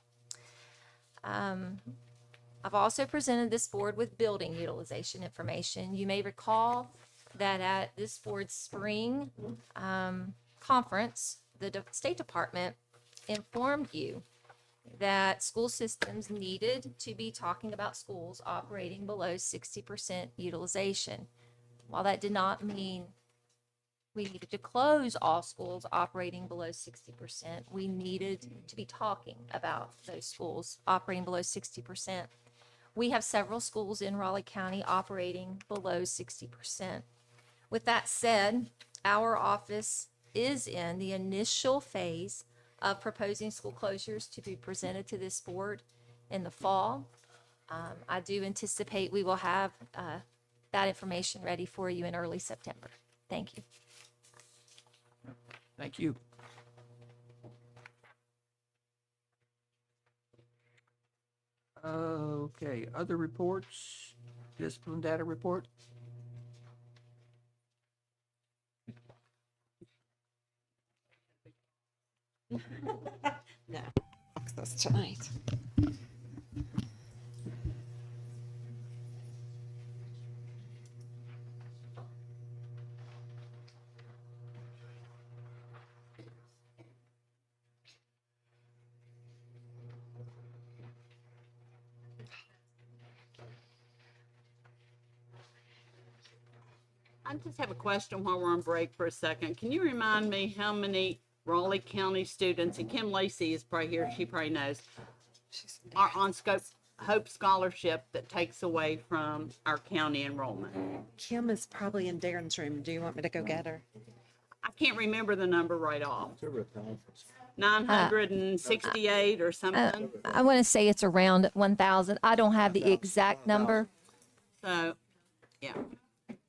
I've also presented this board with building utilization information. You may recall that at this board's spring conference, the State Department informed you that school systems needed to be talking about schools operating below 60% utilization. While that did not mean we needed to close all schools operating below 60%, we needed to be talking about those schools operating below 60%. We have several schools in Raleigh County operating below 60%. With that said, our office is in the initial phase of proposing school closures to be presented to this board in the fall. I do anticipate we will have that information ready for you in early September. Thank you. Thank you. Okay, other reports, discipline data report. No, access tonight. I just have a question while we're on break for a second. Can you remind me how many Raleigh County students, and Kim Lacey is probably here, she probably knows, are on Hope Scholarship that takes away from our county enrollment? Kim is probably in Darren's room. Do you want me to go get her? I can't remember the number right off. 968 or something. I want to say it's around 1,000. I don't have the exact number. So, yeah,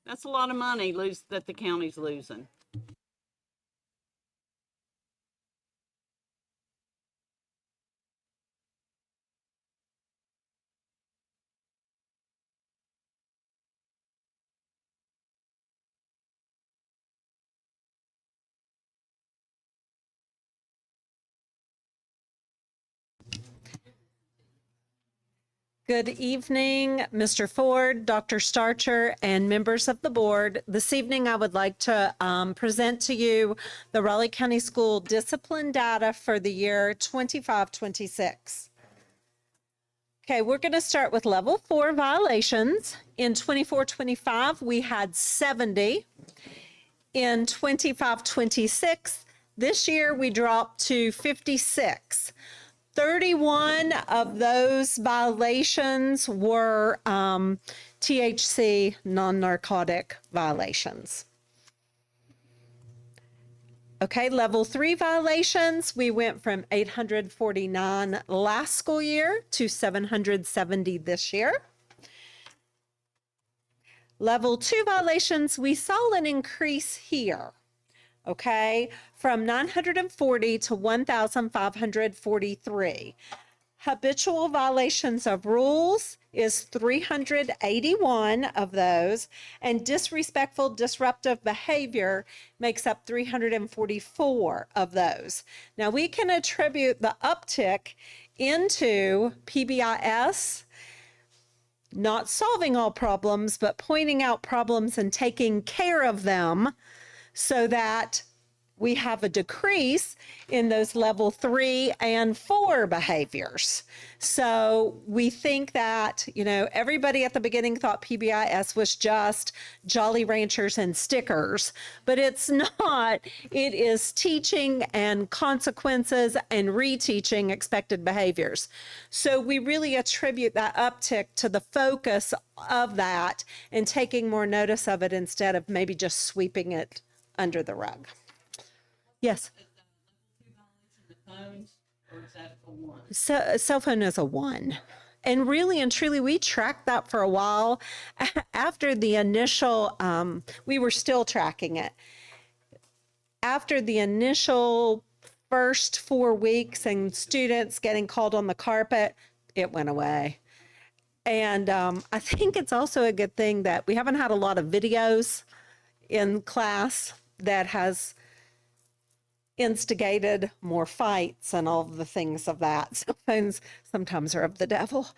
that's a lot of money that the county's losing. Good evening, Mr. Ford, Dr. Starcher, and members of the board. This evening, I would like to present to you the Raleigh County School discipline data for the year 25-26. Okay, we're going to start with level 4 violations. In 24-25, we had 70. In 25-26, this year we dropped to 56. 31 of those violations were THC non-narcotic violations. Okay, level 3 violations, we went from 849 last school year to 770 this year. Level 2 violations, we saw an increase here, okay, from 940 to 1,543. Habitual violations of rules is 381 of those, and disrespectful, disruptive behavior makes up 344 of those. Now, we can attribute the uptick into PBIS not solving all problems, but pointing out problems and taking care of them so that we have a decrease in those level 3 and 4 behaviors. So we think that, you know, everybody at the beginning thought PBIS was just Jolly Ranchers and stickers, but it's not. It is teaching and consequences and reteaching expected behaviors. So we really attribute that uptick to the focus of that and taking more notice of it instead of maybe just sweeping it under the rug. Yes. So cell phone is a 1. And really and truly, we tracked that for a while. After the initial, we were still tracking it. After the initial first 4 weeks and students getting called on the carpet, it went away. And I think it's also a good thing that we haven't had a lot of videos in class that has instigated more fights and all of the things of that. So phones sometimes are of the devil.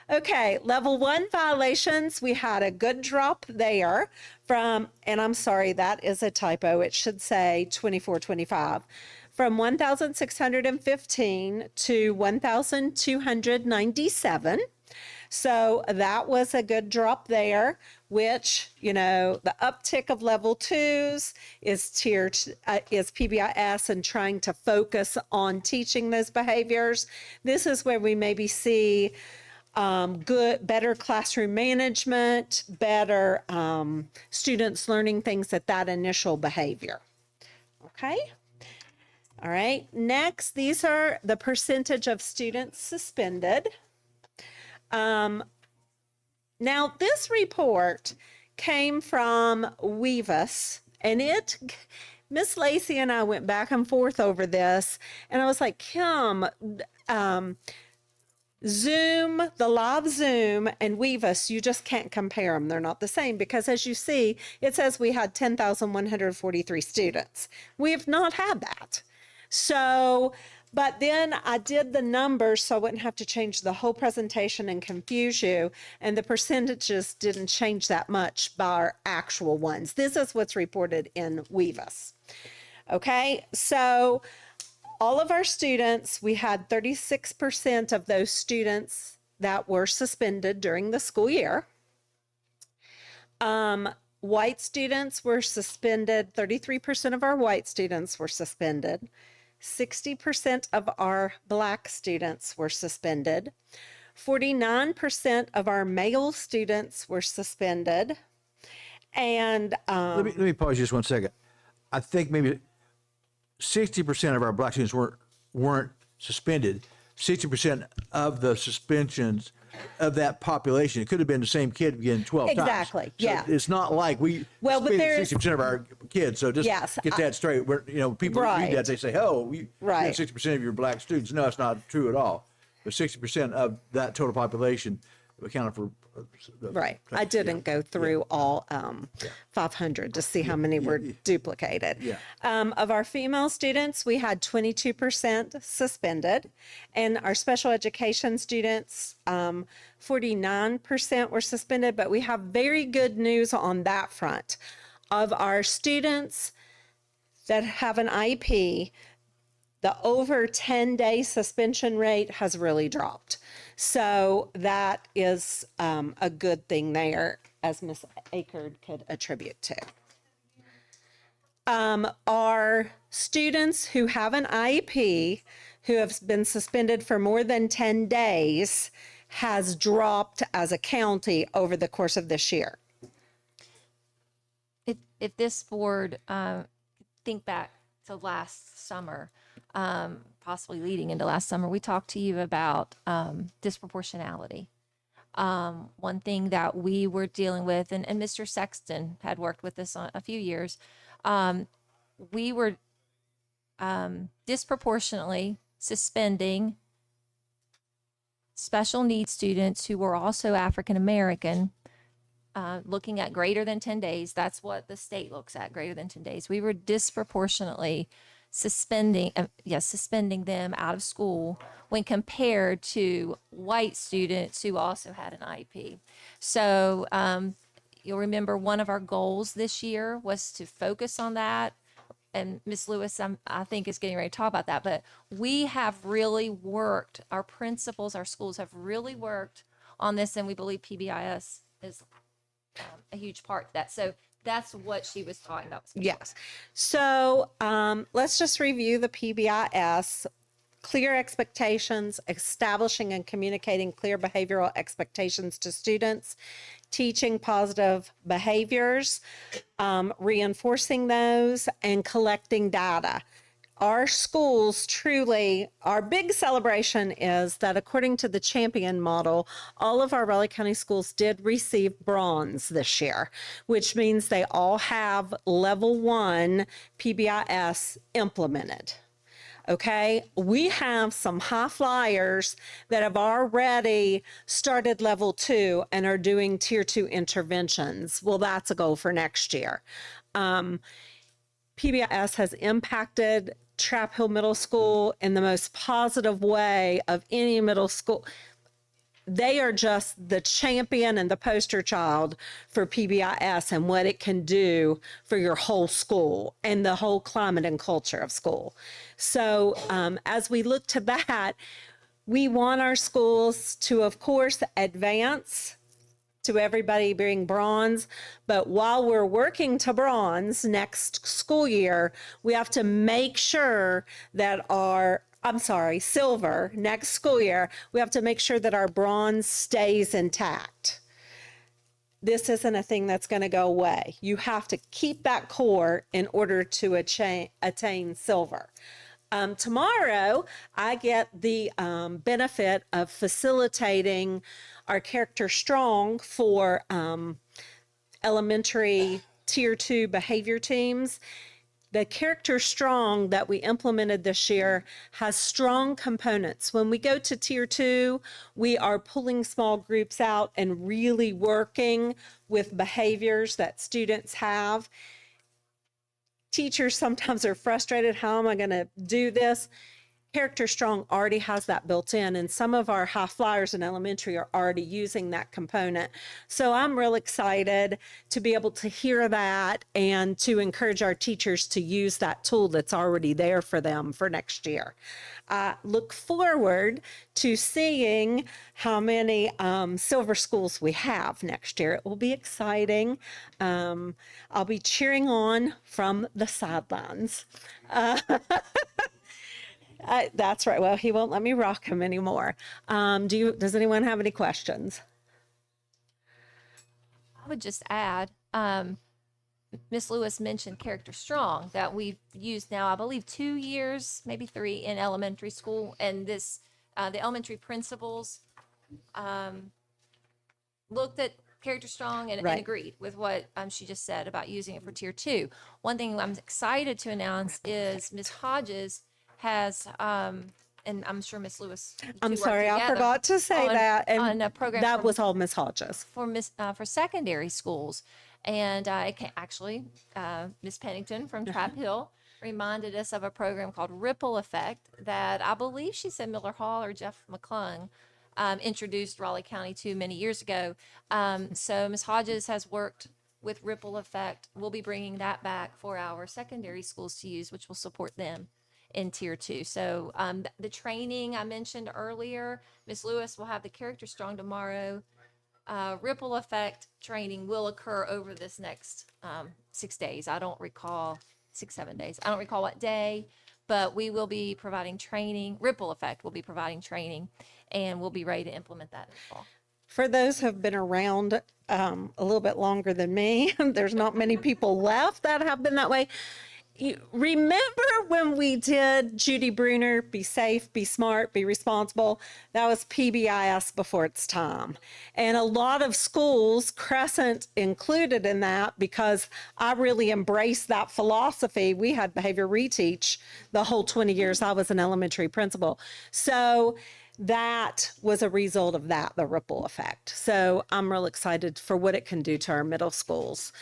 Okay, level 1 violations, we had a good drop there from, and I'm sorry, that is a typo. It should say 2425. From 1,615 to 1,297. So that was a good drop there, which, you know, the uptick of level 2s is is PBIS and trying to focus on teaching those behaviors. This is where we maybe see better classroom management, better students learning things at that initial behavior. Okay. All right. Next, these are the percentage of students suspended. Now, this report came from Weavis, and Miss Lacey and I went back and forth over this, and I was like, Kim, Zoom, the live Zoom and Weavis, you just can't compare them. They're not the same because, as you see, it says we had 10,143 students. We have not had that. So, but then I did the numbers so I wouldn't have to change the whole presentation and confuse you. And the percentages didn't change that much by our actual ones. This is what's reported in Weavis. Okay, so all of our students, we had 36% of those students that were suspended during the school year. White students were suspended. 33% of our white students were suspended. 60% of our Black students were suspended. 49% of our male students were suspended. And let me pause just 1 second. I think maybe 60% of our Black students weren't suspended. 60% of the suspensions of that population, it could have been the same kid again 12 times. Exactly. Yeah. So it's not like we suspended 60% of our kids. So just get that straight. People read that, they say, "Oh, you have 60% of your Black students." No, it's not true at all. But 60% of that total population accounted for. Right. I didn't go through all 500 to see how many were duplicated. Yeah. Of our female students, we had 22% suspended. And our special education students, 49% were suspended. But we have very good news on that front. Of our students that have an IEP, the over 10-day suspension rate has really dropped. So that is a good thing there, as Ms. Akerd could attribute to. Our students who have an IEP who have been suspended for more than 10 days has dropped as a county over the course of this year? If this board, think back to last summer, possibly leading into last summer, we talked to you about disproportionality. One thing that we were dealing with, and Mr. Sexton had worked with this on a few years, we were disproportionately suspending special needs students who were also African American, looking at greater than 10 days. That's what the state looks at, greater than 10 days. We were disproportionately suspending them out of school when compared to white students who also had an IEP. So you'll remember one of our goals this year was to focus on that. And Ms. Lewis, I think, is getting ready to talk about that. But we have really worked, our principals, our schools have really worked on this, and we believe PBIS is a huge part of that. So that's what she was talking about. Yes. So let's just review the PBIS. Clear expectations, establishing and communicating clear behavioral expectations to students, teaching positive behaviors, reinforcing those, and collecting data. Our schools truly, our big celebration is that according to the champion model, all of our Raleigh County schools did receive bronze this year, which means they all have level 1 PBIS implemented. Okay, we have some high flyers that have already started level 2 and are doing tier 2 interventions. Well, that's a goal for next year. PBIS has impacted Trap Hill Middle School in the most positive way of any middle school. They are just the champion and the poster child for PBIS and what it can do for your whole school and the whole climate and culture of school. So as we look to that, we want our schools to, of course, advance to everybody being bronze. But while we're working to bronze next school year, we have to make sure that silver next school year, we have to make sure that our bronze stays intact. This isn't a thing that's going to go away. You have to keep that core in order to attain silver. Tomorrow, I get the benefit of facilitating our Character Strong for elementary tier 2 behavior teams. The Character Strong that we implemented this year has strong components. When we go to tier 2, we are pulling small groups out and really working with behaviors that students have. Teachers sometimes are frustrated. How am I going to do this? Character Strong already has that built in, and some of our high flyers in elementary are already using that component. So I'm real excited to be able to hear that and to encourage our teachers to use that tool that's already there for them for next year. I look forward to seeing how many silver schools we have next year. It will be exciting. I'll be cheering on from the sidelines. That's right. Well, he won't let me rock him anymore. Does anyone have any questions? I would just add, Ms. Lewis mentioned Character Strong that we've used now, I believe 2 years, maybe 3 in elementary school. And this, the elementary principals looked at Character Strong and agreed with what she just said about using it for tier 2. One thing I'm excited to announce is Ms. Hodges has, and I'm sure Miss Lewis. I'm sorry, I forgot to say that. And on a program that was all Miss Hodges for secondary schools, and actually, Miss Pennington from Trap Hill reminded us of a program called Ripple Effect that I believe she said Miller Hall or Jeff McClung introduced Raleigh County to many years ago. So Miss Hodges has worked with Ripple Effect. We'll be bringing that back for our secondary schools to use, which will support them in tier 2. So the training I mentioned earlier, Ms. Lewis will have the Character Strong tomorrow. Ripple Effect training will occur over this next 6 days. I don't recall 6-7 days. I don't recall what day, but we will be providing training. Ripple Effect will be providing training, and we'll be ready to implement that in the fall. For those who have been around a little bit longer than me, there's not many people left that have been that way. You remember when we did Judy Bruner, be safe, be smart, be responsible? That was PBIS before its time. And a lot of schools, Crescent included in that, because I really embraced that philosophy. We had behavior reteach the whole 20 years I was an elementary principal. So that was a result of that, the ripple effect. So I'm real excited for what it can do to our middle schools,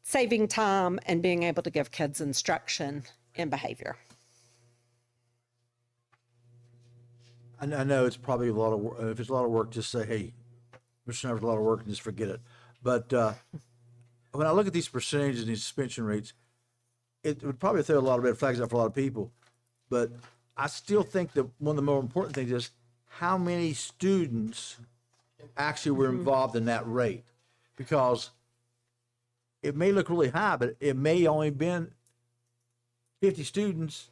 saving time and being able to give kids instruction in behavior. I know it's probably a lot of work. If it's a lot of work, just say, hey, Mr. Snyder's a lot of work and just forget it. But when I look at these percentages and these suspension rates, it would probably throw a lot of red flags up for a lot of people. But I still think that one of the more important things is how many students actually were involved in that rate. Because it may look really high, but it may only been 50 students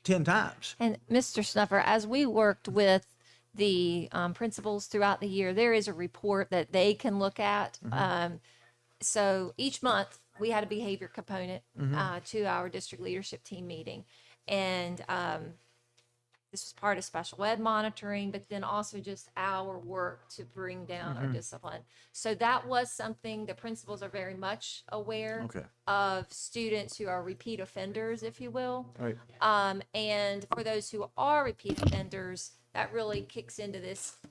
10 times. And Mr. Snuffer, as we worked with the principals throughout the year, there is a report that they can look at. So each month we had a behavior component to our district leadership team meeting. And this was part of special ed monitoring, but then also just our work to bring down our discipline. So that was something the principals are very much aware of students who are repeat offenders, if you will. Right. And for those who are repeat offenders, that really kicks into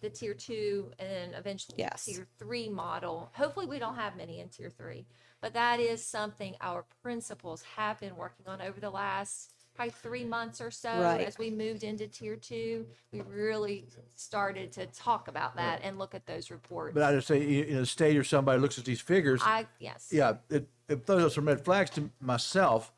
the tier 2 and eventually tier 3 model. Hopefully we don't have many in tier 3, but that is something our principals have been working on over the last probably 3 months or so. As we moved into tier 2, we really started to talk about that and look at those reports. But I just say, in a state or somebody looks at these figures. Yeah, it throws up some red flags to myself.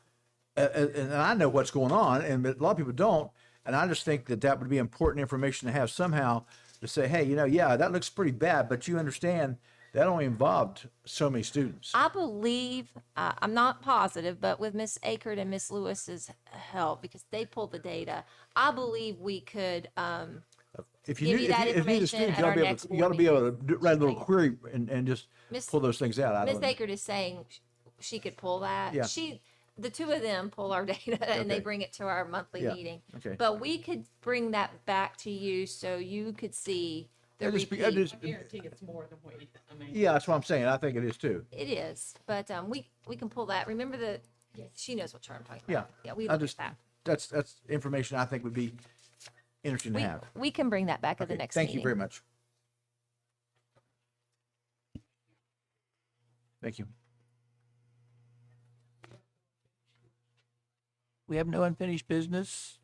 And I know what's going on, and a lot of people don't. And I just think that would be important information to have somehow to say, hey, that looks pretty bad, but you understand that only involved so many students. I believe, I'm not positive, but with Miss Akert and Miss Lewis's help, because they pulled the data, I believe we could if you need the students, you got to be able to write a little query and just pull those things out. Miss Akert is saying she could pull that. Yeah. The two of them pull our data and they bring it to our monthly meeting. Okay. But we could bring that back to you so you could see the repeat. I guarantee it's more than what you think. Yeah, that's what I'm saying. I think it is too. It is, but we can pull that. Remember she knows what chart I'm talking about. Yeah. Yeah, we looked at that. That's information I think would be interesting to have. We can bring that back at the next meeting. Thank you very much. Thank you. We have no unfinished business.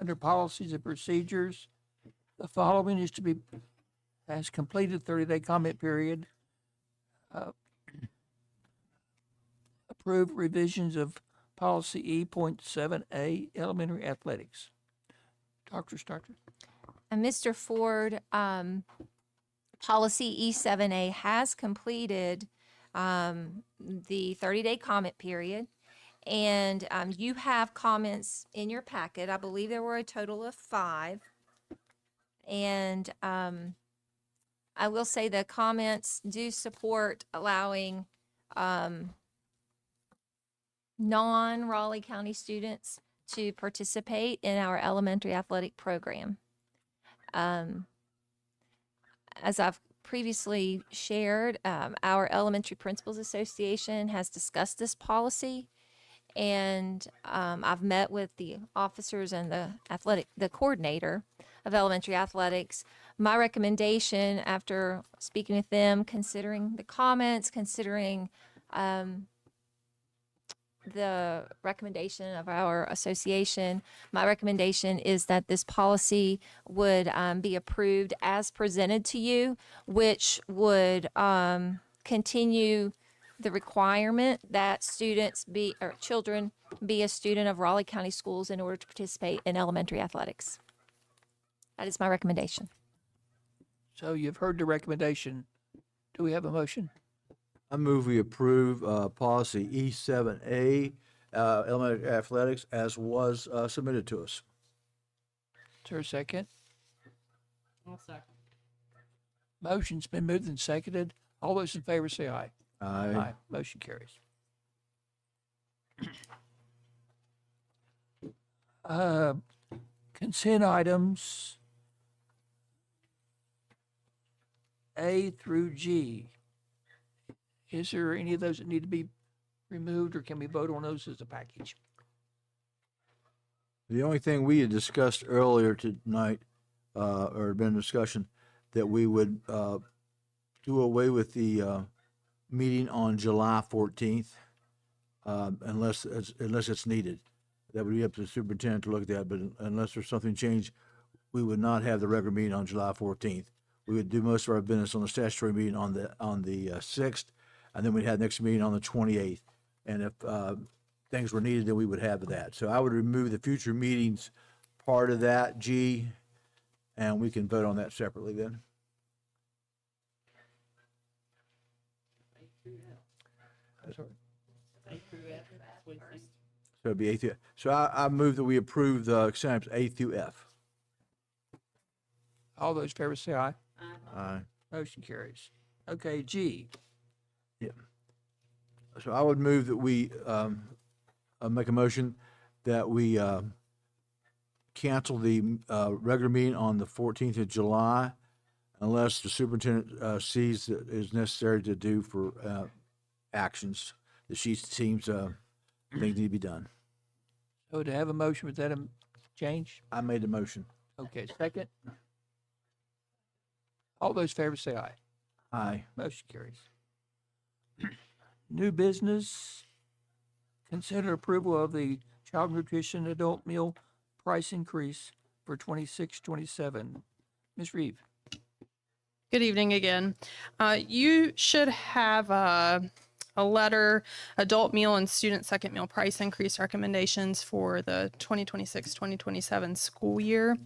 Under policies and procedures, the following is to be, has completed 30-day comment period. Approve revisions of policy E.7A, elementary athletics. Dr. Starcher. And Mr. Ford, policy E7A has completed the 30-day comment period. And you have comments in your packet. I believe there were a total of 5. And I will say the comments do support allowing non-Raleigh County students to participate in our elementary athletic program. As I've previously shared, our Elementary Principals Association has discussed this policy. And I've met with the officers and the coordinator of elementary athletics. My recommendation after speaking with them, considering the comments, considering the recommendation of our association, my recommendation is that this policy would be approved as presented to you, which would continue the requirement that children be a student of Raleigh County Schools in order to participate in elementary athletics. That is my recommendation. So you've heard the recommendation. Do we have a motion? I move we approve policy E7A elementary athletics as was submitted to us. Is there a second? I'll second. Motion's been moved and seconded. All those in favor say aye. Aye. Motion carries. Consent items A through G. Is there any of those that need to be removed, or can we vote on those as a package? The only thing we had discussed earlier tonight, or been discussion, that we would do away with the meeting on July 14th, unless it's needed. That would be up to the superintendent to look at that, but unless there's something changed, we would not have the regular meeting on July 14th. We would do most of our business on the statutory meeting on the 6th, and then we'd have the next meeting on the 28th. And if things were needed, then we would have that. So I would remove the future meetings part of that, G, and we can vote on that separately then. So it'd be A through F. So I move that we approve the consent items A through F. All those in favor say aye. Aye. Motion carries. Okay, G. Yeah. So I would move that we make a motion that we cancel the regular meeting on the 14th of July unless the superintendent sees that is necessary to do for actions that she seems things need to be done. So to have a motion with that change? I made the motion. Okay, second. All those in favor say aye. Aye. Motion carries. New business. Consider approval of the child nutrition adult meal price increase for 26-27. Ms. Reeve. Good evening again. You should have a letter, adult meal and student second meal price increase recommendations for the 2026-2027 school year.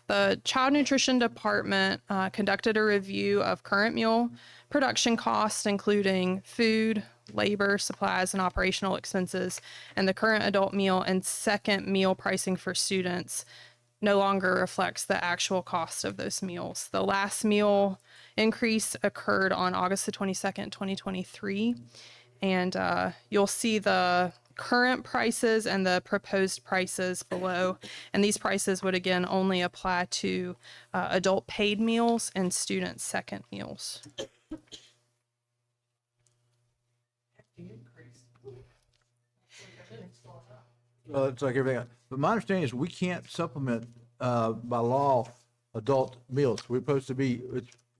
The Child Nutrition Department conducted a review of current meal production costs, including food, labor, supplies, and operational expenses, and the current adult meal and second meal pricing for students no longer reflects the actual cost of those meals. The last meal increase occurred on August the 22nd, 2023. And you'll see the current prices and the proposed prices below. And these prices would again only apply to adult paid meals and student second meals. Well, it's like everything else. But my understanding is we can't supplement by law adult meals. We're supposed to be,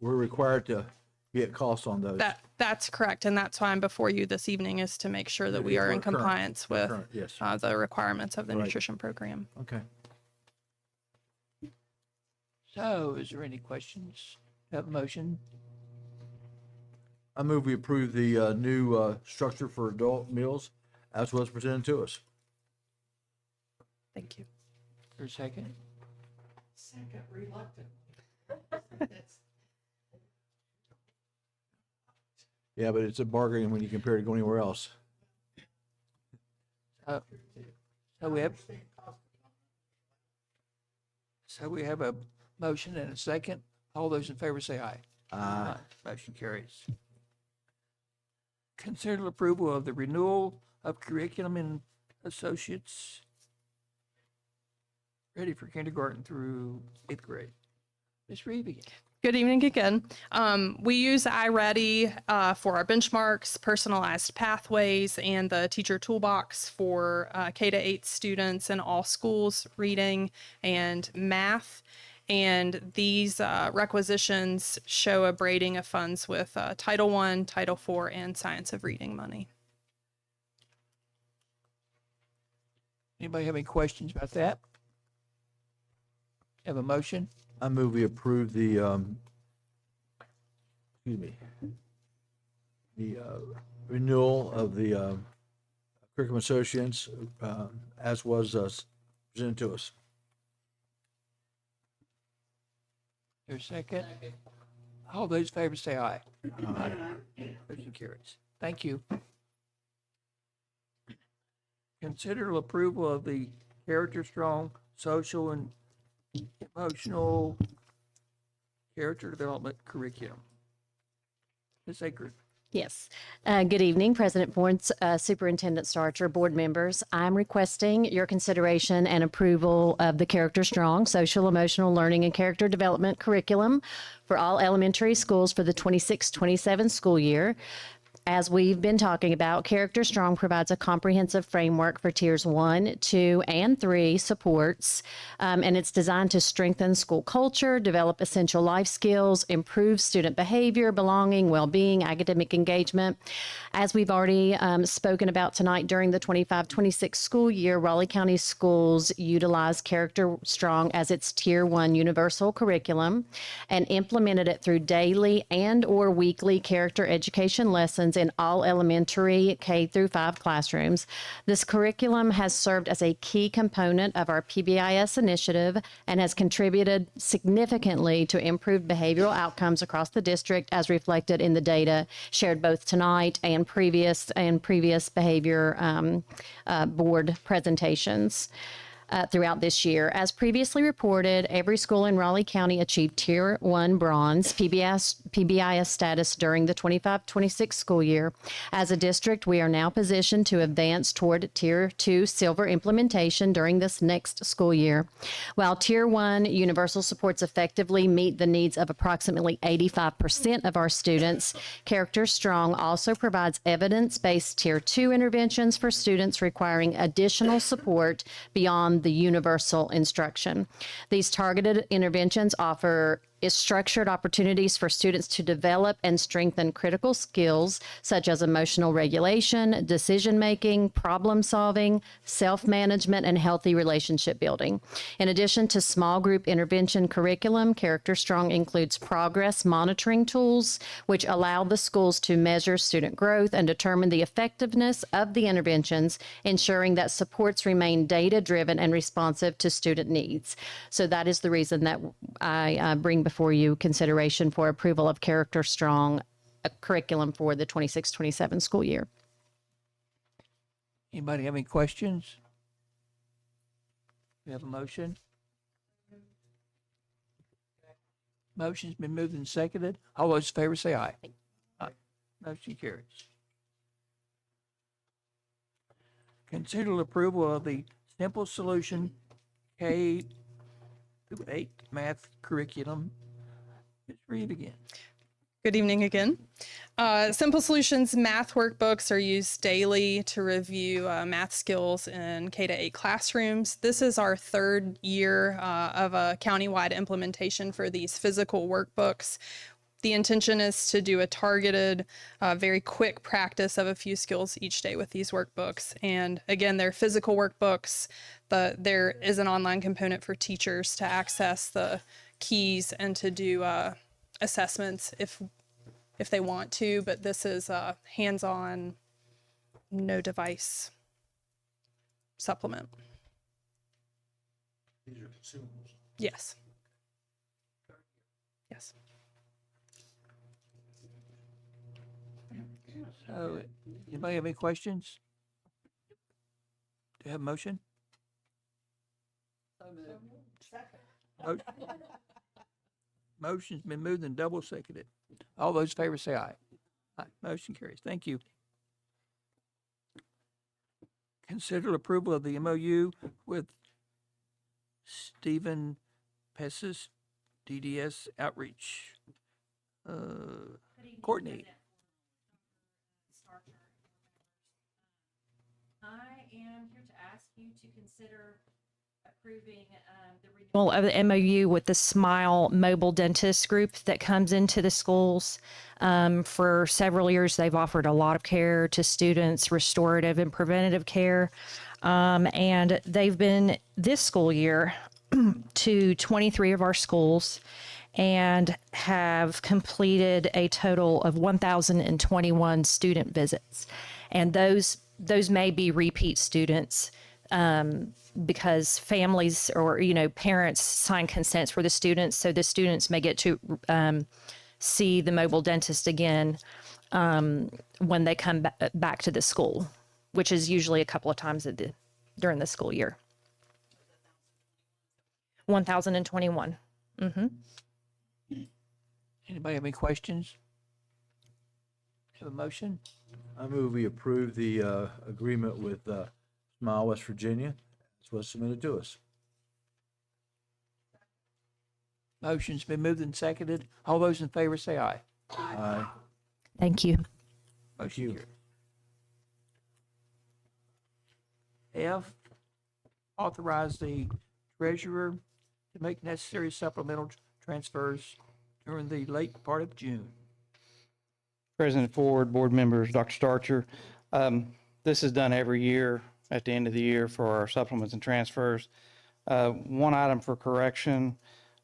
we're required to get costs on those. That's correct. And that's why I'm before you this evening, is to make sure that we are in Current. compliance with Current, yes. the requirements of the Right. nutrition program. Okay. So is there any questions? Have a motion? I move we approve the new structure for adult meals as was presented to us. Thank you. For a second? Second, reluctant. Yeah, but it's a bargain when you compare it to go anywhere else. So we have a motion and a second. All those in favor say aye. Aye. Motion carries. Consider approval of the renewal of curriculum and associates ready for kindergarten through 8th grade. Ms. Reeve again. Good evening again. We use iReady for our benchmarks, personalized pathways, and the teacher toolbox for K-8 students in all schools, reading and math. And these requisitions show a braiding of funds with Title I, Title IV, and Science of Reading money. Anybody have any questions about that? Have a motion? I move we approve the, renewal of the curriculum associates as was presented to us. There's a second. All those in favor say aye. Aye. Motion carries. Thank you. Consider approval of the character strong social and emotional character development curriculum. Ms. Akers. Yes. Good evening, President Ford, Superintendent Starcher, board members. I'm requesting your consideration and approval of the Character Strong Social Emotional Learning and Character Development Curriculum for all elementary schools for the 26-27 school year. As we've been talking about, Character Strong provides a comprehensive framework for tiers 1, 2, and 3 supports, and it's designed to strengthen school culture, develop essential life skills, improve student behavior, belonging, well-being, academic engagement. As we've already spoken about tonight, during the 25-26 school year, Raleigh County Schools utilize Character Strong as its tier 1 universal curriculum and implemented it through daily and or weekly character education lessons in all elementary K through 5 classrooms. This curriculum has served as a key component of our PBIS initiative and has contributed significantly to improved behavioral outcomes across the district, as reflected in the data shared both tonight and previous behavior board presentations. Throughout this year. As previously reported, every school in Raleigh County achieved Tier 1 Bronze PBIS status during the 25-26 school year. As a district, we are now positioned to advance toward Tier 2 Silver implementation during this next school year. While Tier 1 universal supports effectively meet the needs of approximately 85% of our students, Character Strong also provides evidence-based Tier 2 interventions for students requiring additional support beyond the universal instruction. These targeted interventions offer structured opportunities for students to develop and strengthen critical skills such as emotional regulation, decision-making, problem-solving, self-management, and healthy relationship building. In addition to small group intervention curriculum, Character Strong includes progress monitoring tools, which allow the schools to measure student growth and determine the effectiveness of the interventions, ensuring that supports remain data-driven and responsive to student needs. So that is the reason that I bring before you consideration for approval of Character Strong curriculum for the 26-27 school year. Anybody have any questions? We have a motion. Motion's been moved and seconded. All those in favor say aye. Aye. Motion carries. Consider approval of the Simple Solution K through 8 math curriculum. Let's read again. Good evening again. Simple Solutions math workbooks are used daily to review math skills in K-8 classrooms. This is our third year of a countywide implementation for these physical workbooks. The intention is to do a targeted, very quick practice of a few skills each day with these workbooks. And again, they're physical workbooks, but there is an online component for teachers to access the keys and to do assessments if they want to, but this is a hands-on, no device supplement. These are consumables. Yes. Yes. So, anybody have any questions? Do you have a motion? Motion's been moved and double seconded. All those in favor say aye. Aye. Motion carries. Thank you. Consider approval of the MOU with Stephen Pessis, DDS Outreach. Courtney. I am here to ask you to consider approving the renewal of the MOU with the Smile Mobile Dentist Group that comes into the schools. For several years, they've offered a lot of care to students, restorative and preventative care. And they've been this school year to 23 of our schools and have completed a total of 1,021 student visits. And those may be repeat students because families or, parents sign consents for the students. So the students may get to see the mobile dentist again when they come back to the school. which is usually a couple of times during the school year. 1,021. Mm-hmm. Anybody have any questions? Have a motion? I move we approve the agreement with Smile, West Virginia. That's what's submitted to us. Motion's been moved and seconded. All those in favor say aye. Aye. Thank you. Motion carries. F, authorize the treasurer to make necessary supplemental transfers during the late part of June. President Ford, board members, Dr. Starcher. This is done every year at the end of the year for our supplements and transfers. One item for correction,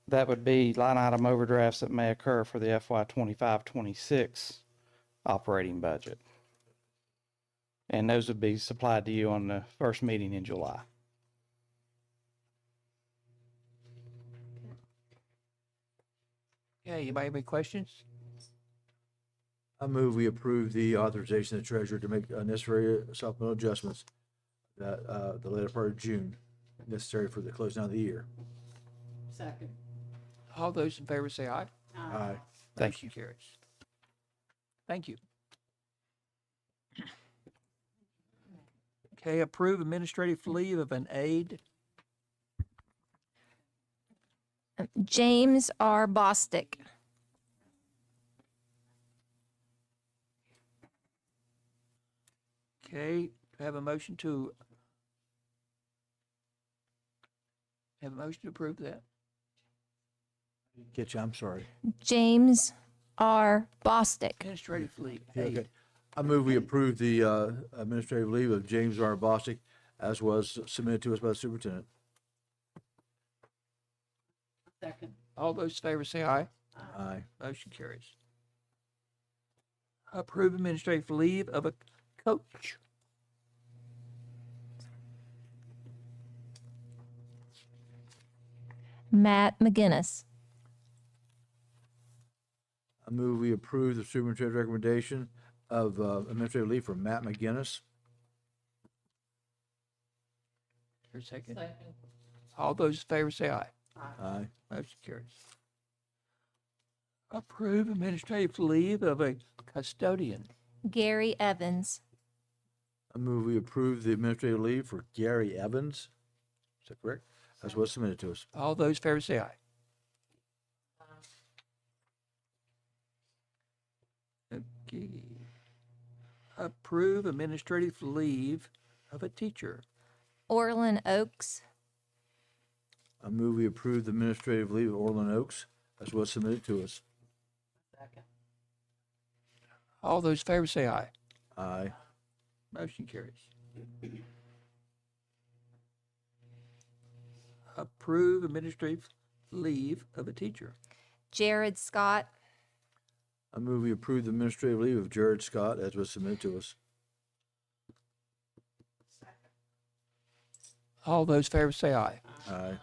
that would be line item overdrafts that may occur for the FY 25-26 operating budget. And those would be supplied to you on the first meeting in July. Okay, anybody have any questions? I move we approve the authorization of the treasurer to make necessary supplemental adjustments that the later part of June, necessary for the closing out of the year. Second. All those in favor say aye. Aye. Thank you. Motion carries. Thank you. Okay, approve administrative leave of an aide. James R. Bostic. Okay, do I have a motion to approve that? Get you, I'm sorry. James R. Bostic. Administrative leave. Okay. I move we approve the administrative leave of James R. Bostic as was submitted to us by the superintendent. Second. All those in favor say aye. Aye. Motion carries. Approve administrative leave of a coach. Matt McGinnis. I move we approve the superintendent's recommendation of administrative leave for Matt McGinnis. For a second. All those in favor say aye. Aye. Motion carries. Approve administrative leave of a custodian. Gary Evans. I move we approve the administrative leave for Gary Evans. Is that correct? That's what's submitted to us. All those in favor say aye. Okay. Approve administrative leave of a teacher. Orlin Oaks. I move we approve the administrative leave of Orland Oaks. That's what's submitted to us. Second. All those in favor say aye. Aye. Motion carries. Approve administrative leave of a teacher. Jared Scott. I move we approve the administrative leave of Jared Scott as was submitted to us. All those in favor say aye. Aye.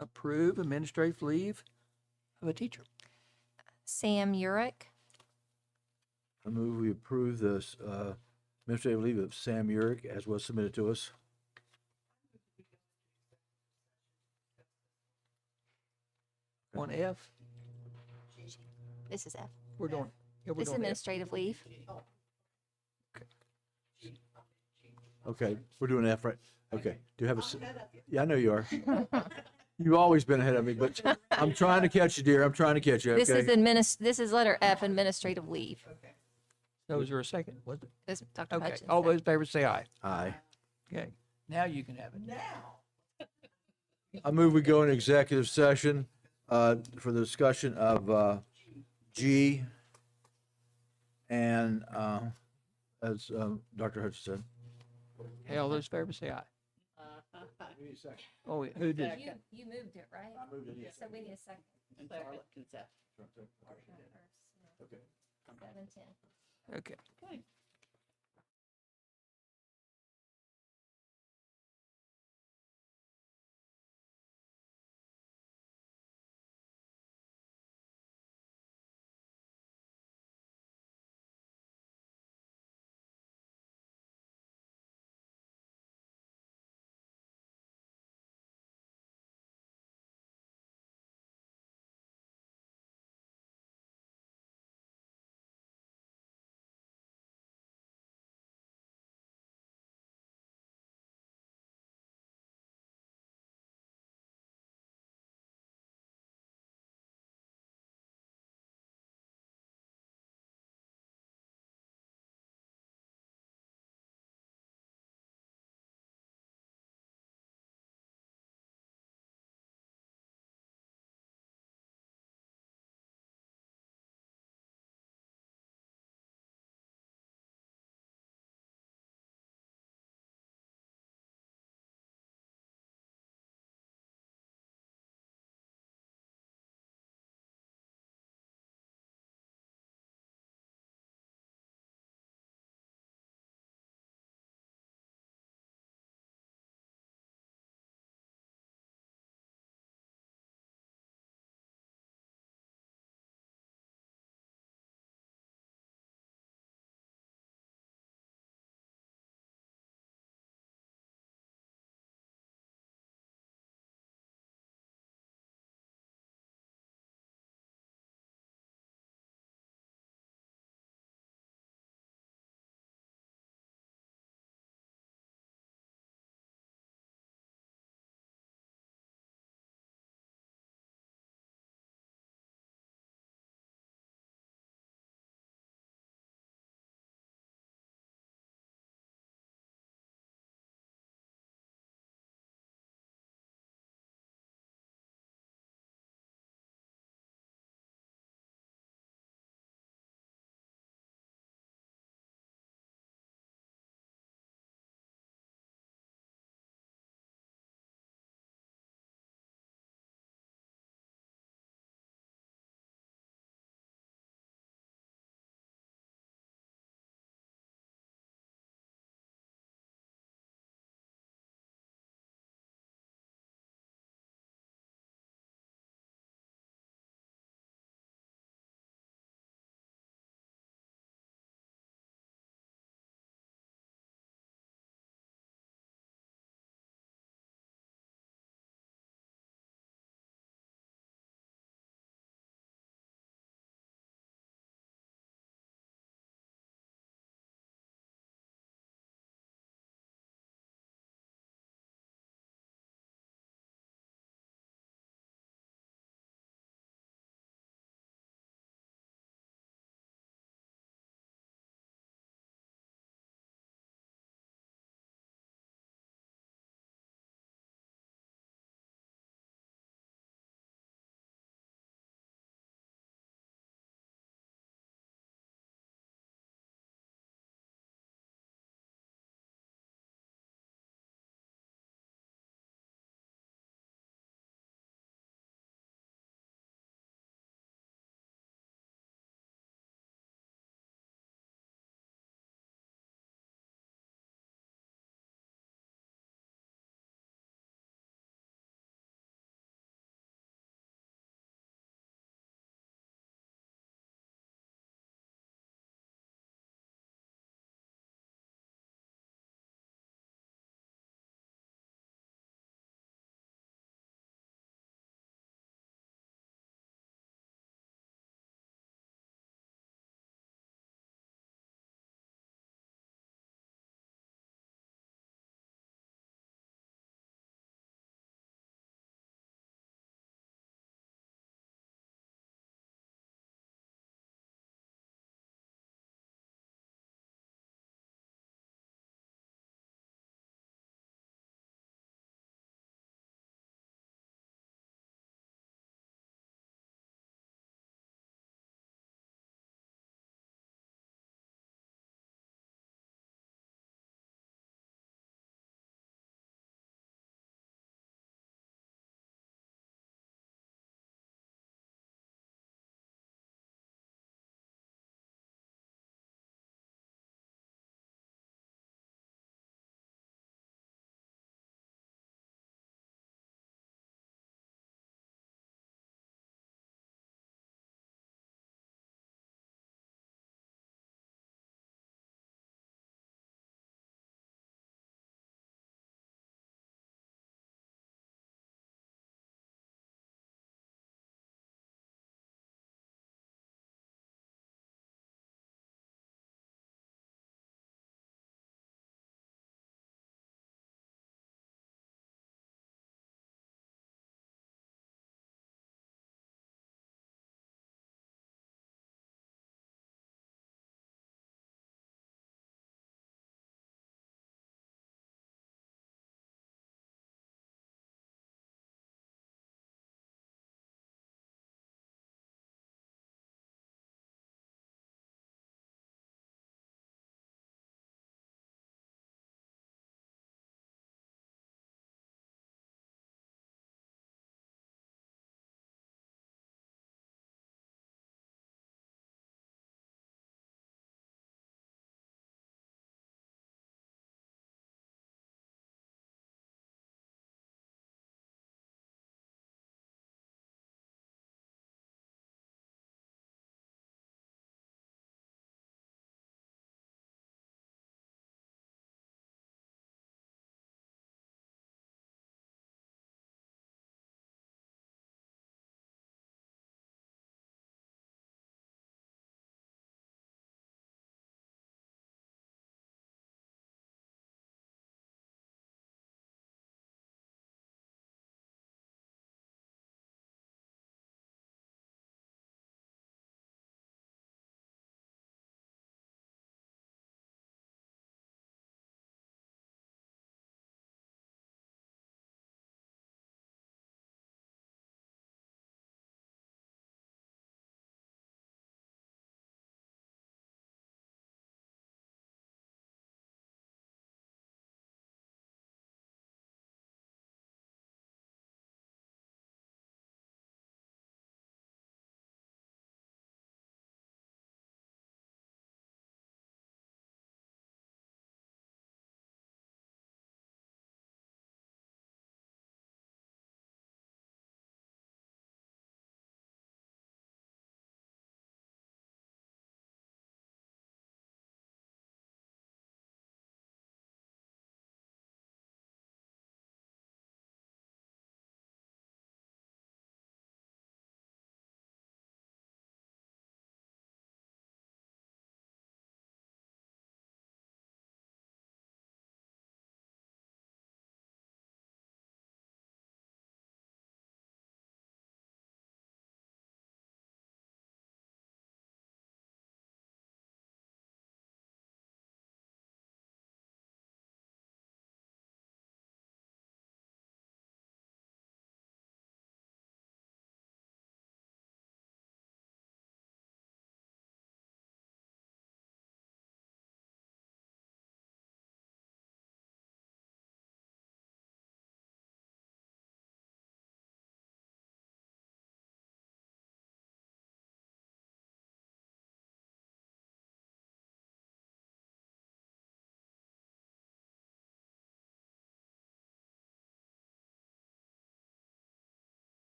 Approve administrative leave of a teacher. Sam Urick. I move we approve this administrative leave of Sam Urick as was submitted to us. One F. This is F. We're doing. Yeah, we're This is doing F. administrative leave. Okay, we're doing F, right? Okay. Do you have a? Yeah, I know you are. You've always been ahead of me, but I'm trying to catch you, dear. I'm trying to catch you. This Okay. is this is letter F, administrative leave. So is there a second? Was it? This Dr. Okay. Hutchins. All those in favor say aye. Aye. Okay. Now you can have it. I move we go into executive session for the discussion of G and as Dr. Hutchins said. Okay. All those in favor say aye. Oh, wait, who did? You moved it, right? I moved it, yeah. So we need a second. Okay. 7:10. Okay.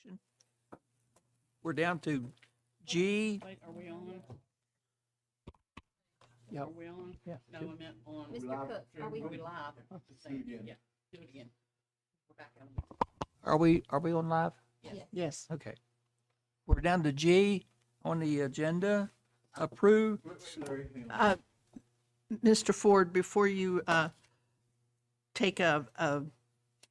discussion? We're down to G. Wait, are we on? Yeah. Are we on? Yeah. No, I meant on. Mr. Cook, are we? Are we live? Yeah, do it again. We're back on. Are we on live? Yes. Okay. We're down to G on the agenda. Approve. Mr. Ford, before you take a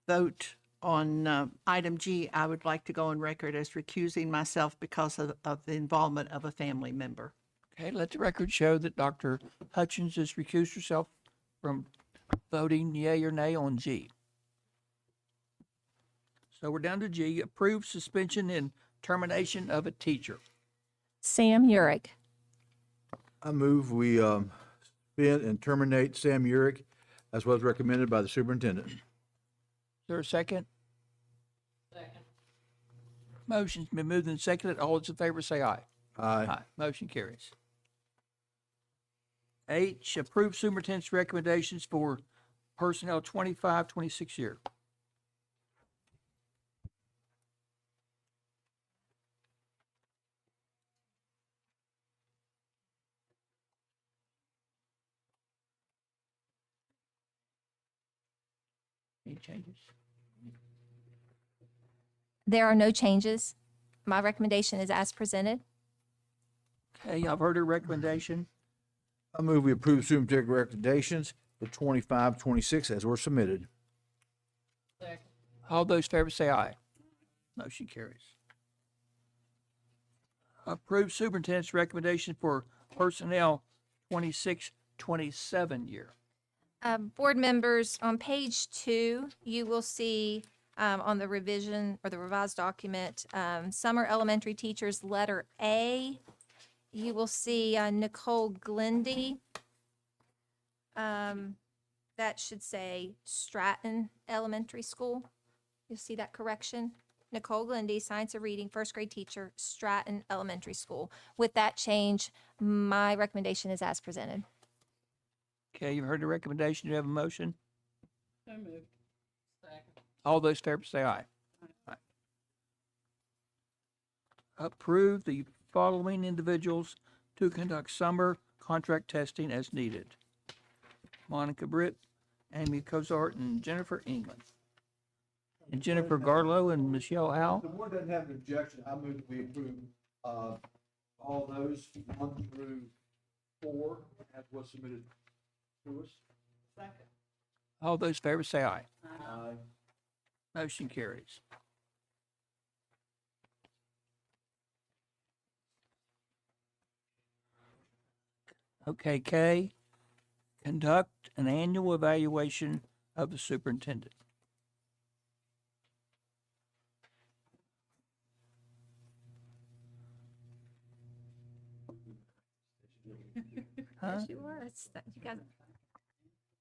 vote on item G, I would like to go on record as recusing myself because of the involvement of a family member. Okay, let the record show that Dr. Hutchins has recused herself from voting yea or nay on G. So we're down to G, approve suspension and termination of a teacher. Sam Urick. I move we suspend and terminate Sam Urick as was recommended by the superintendent. Is there a second? Second. Motion's been moved and seconded. All those in favor say aye. Aye. Motion carries. H, approve superintendent's recommendations for personnel 25-26 year. Any changes? There are no changes. My recommendation is as presented. Okay, I've heard her recommendation. I move we approve superintendent recommendations for 25-26 as were submitted. Second. All those in favor say aye. Motion carries. Approve superintendent's recommendation for personnel 26-27 year. Board members, on page 2, you will see on the revision or the revised document, summer elementary teachers, letter A. You will see Nicole Glindy. That should say Stratton Elementary School. You'll see that correction. Nicole Glindy, science of reading, first grade teacher, Stratton Elementary School. With that change, my recommendation is as presented. Okay, you've heard the recommendation. Do you have a motion? So moved. Second. All those in favor say aye. Aye. Approve the following individuals to conduct summer contract testing as needed. Monica Britt, Amy Cozart, and Jennifer England. And Jennifer Garlow and Michelle Howe. The board doesn't have an objection. I move we approve all those 1 through 4 as was submitted to us. Second. All those in favor say aye. Aye. Motion carries. Okay, K, conduct an annual evaluation of the superintendent. Huh? Yes, you were.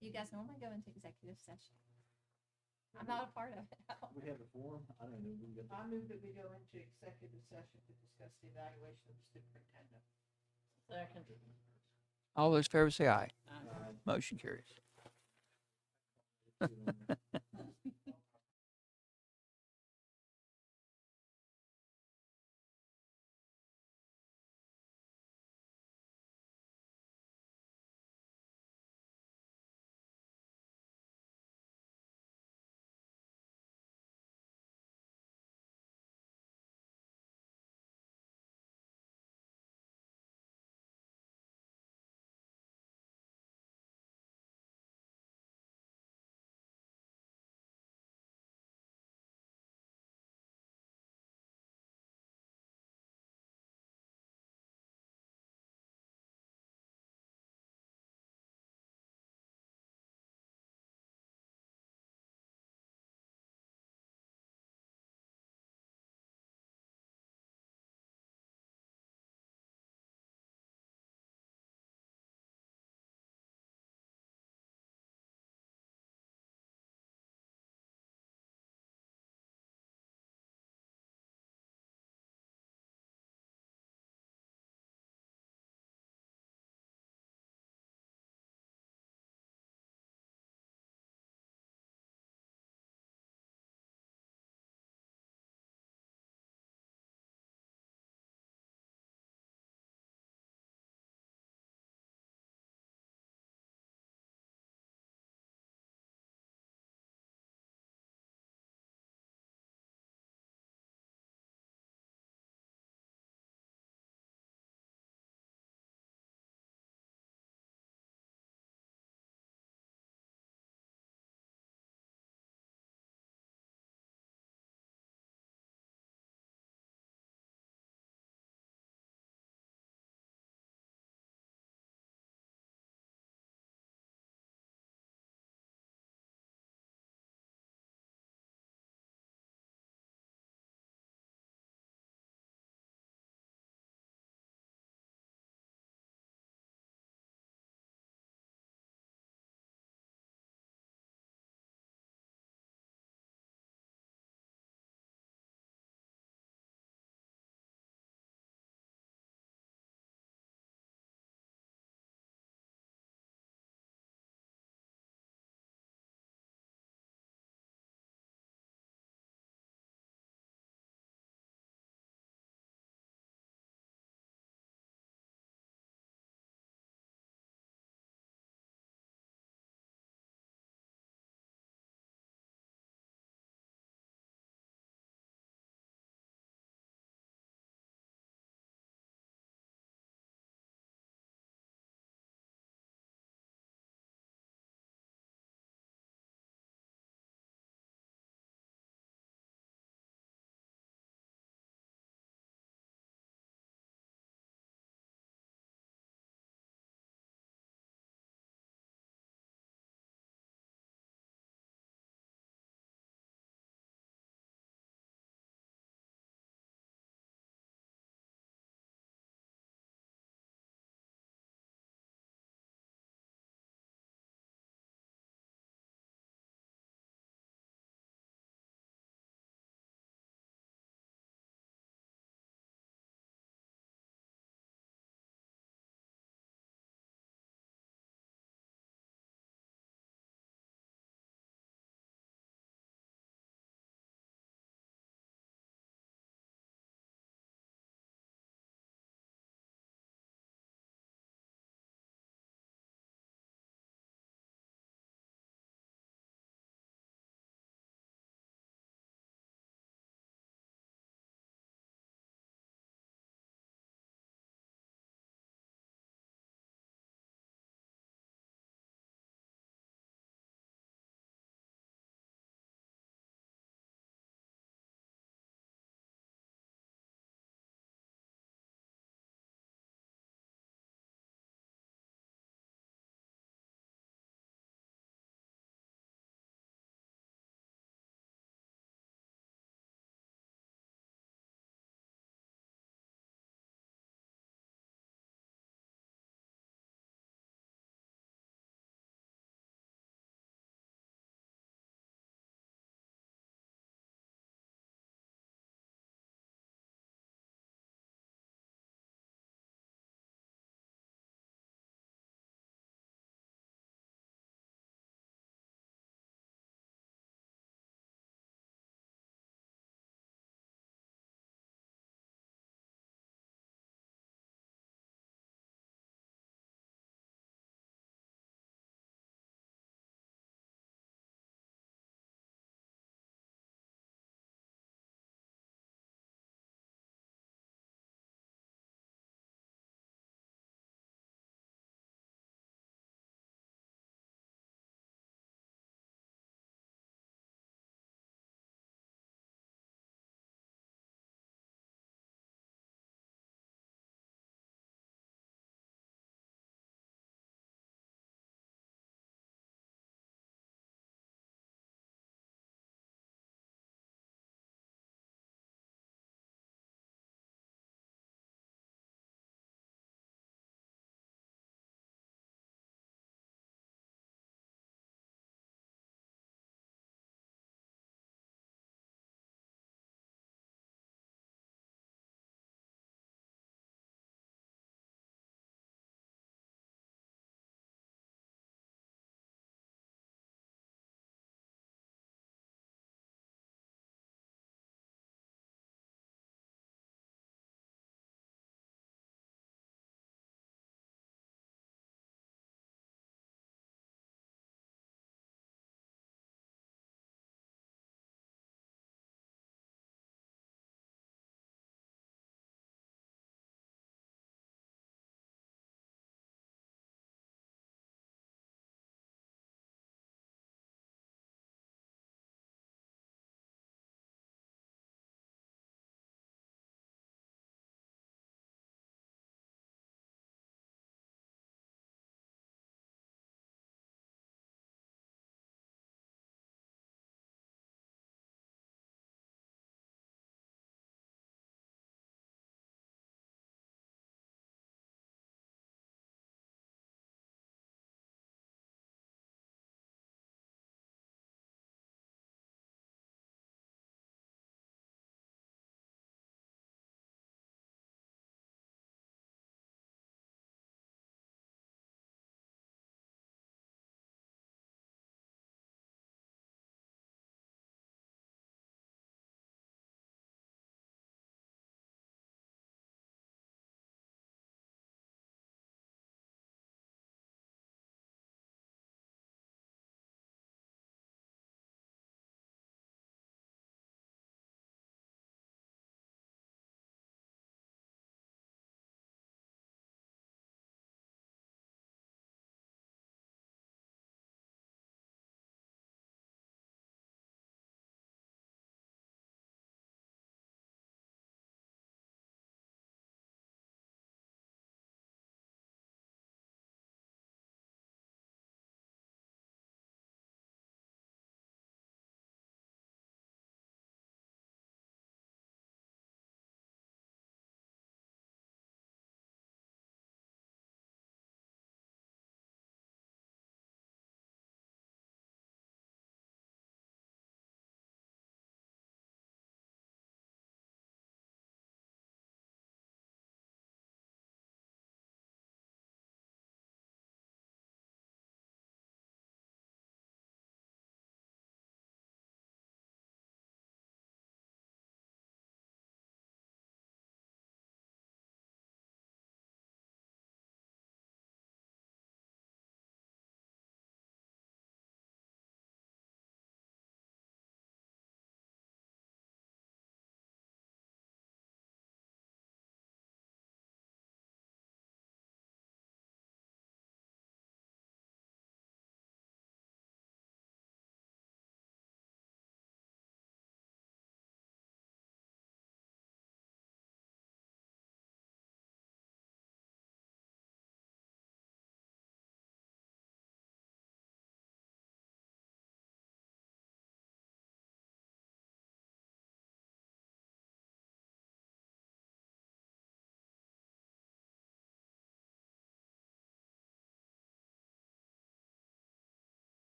You guys normally go into executive session. I'm not a part of it. We have the form. I don't know. I move that we go into executive session to discuss the evaluation of the superintendent. Second. All those in favor say aye. Motion carries.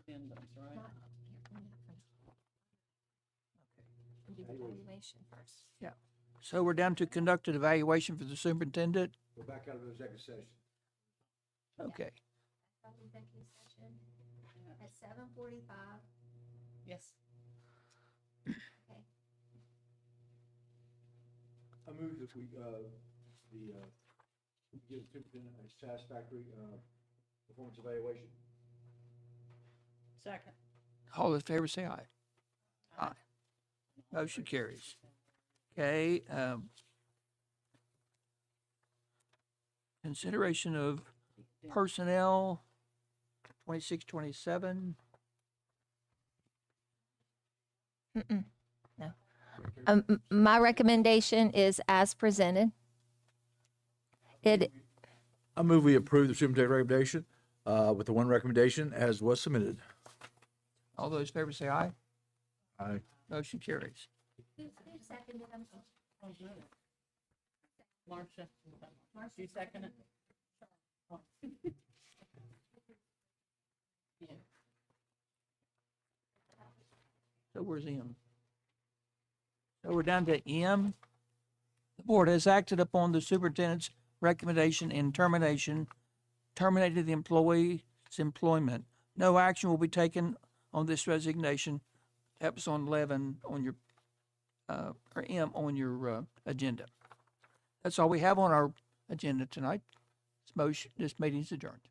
addendums, right? Evaluation first. Yeah. So we're down to conduct an evaluation for the superintendent. Go back out of the executive session. Okay. Executive session at 7:45. Yes. I move that we, give the superintendent a satisfactory, performance evaluation. Second. All in favor, say aye. Aye. Motion carries. Okay, consideration of personnel, 26, 27. No. My recommendation is as presented. I move we approve the superintendent's recommendation, with the one recommendation as was submitted. All those in favor say aye. Aye. Motion carries. Marcia, you second it? Yeah. So where's M? So we're down to M. The board has acted upon the superintendent's recommendation in terminated the employee's employment. No action will be taken on this resignation. That was on 11 on your, or M on your agenda. That's all we have on our agenda tonight. This meeting is adjourned.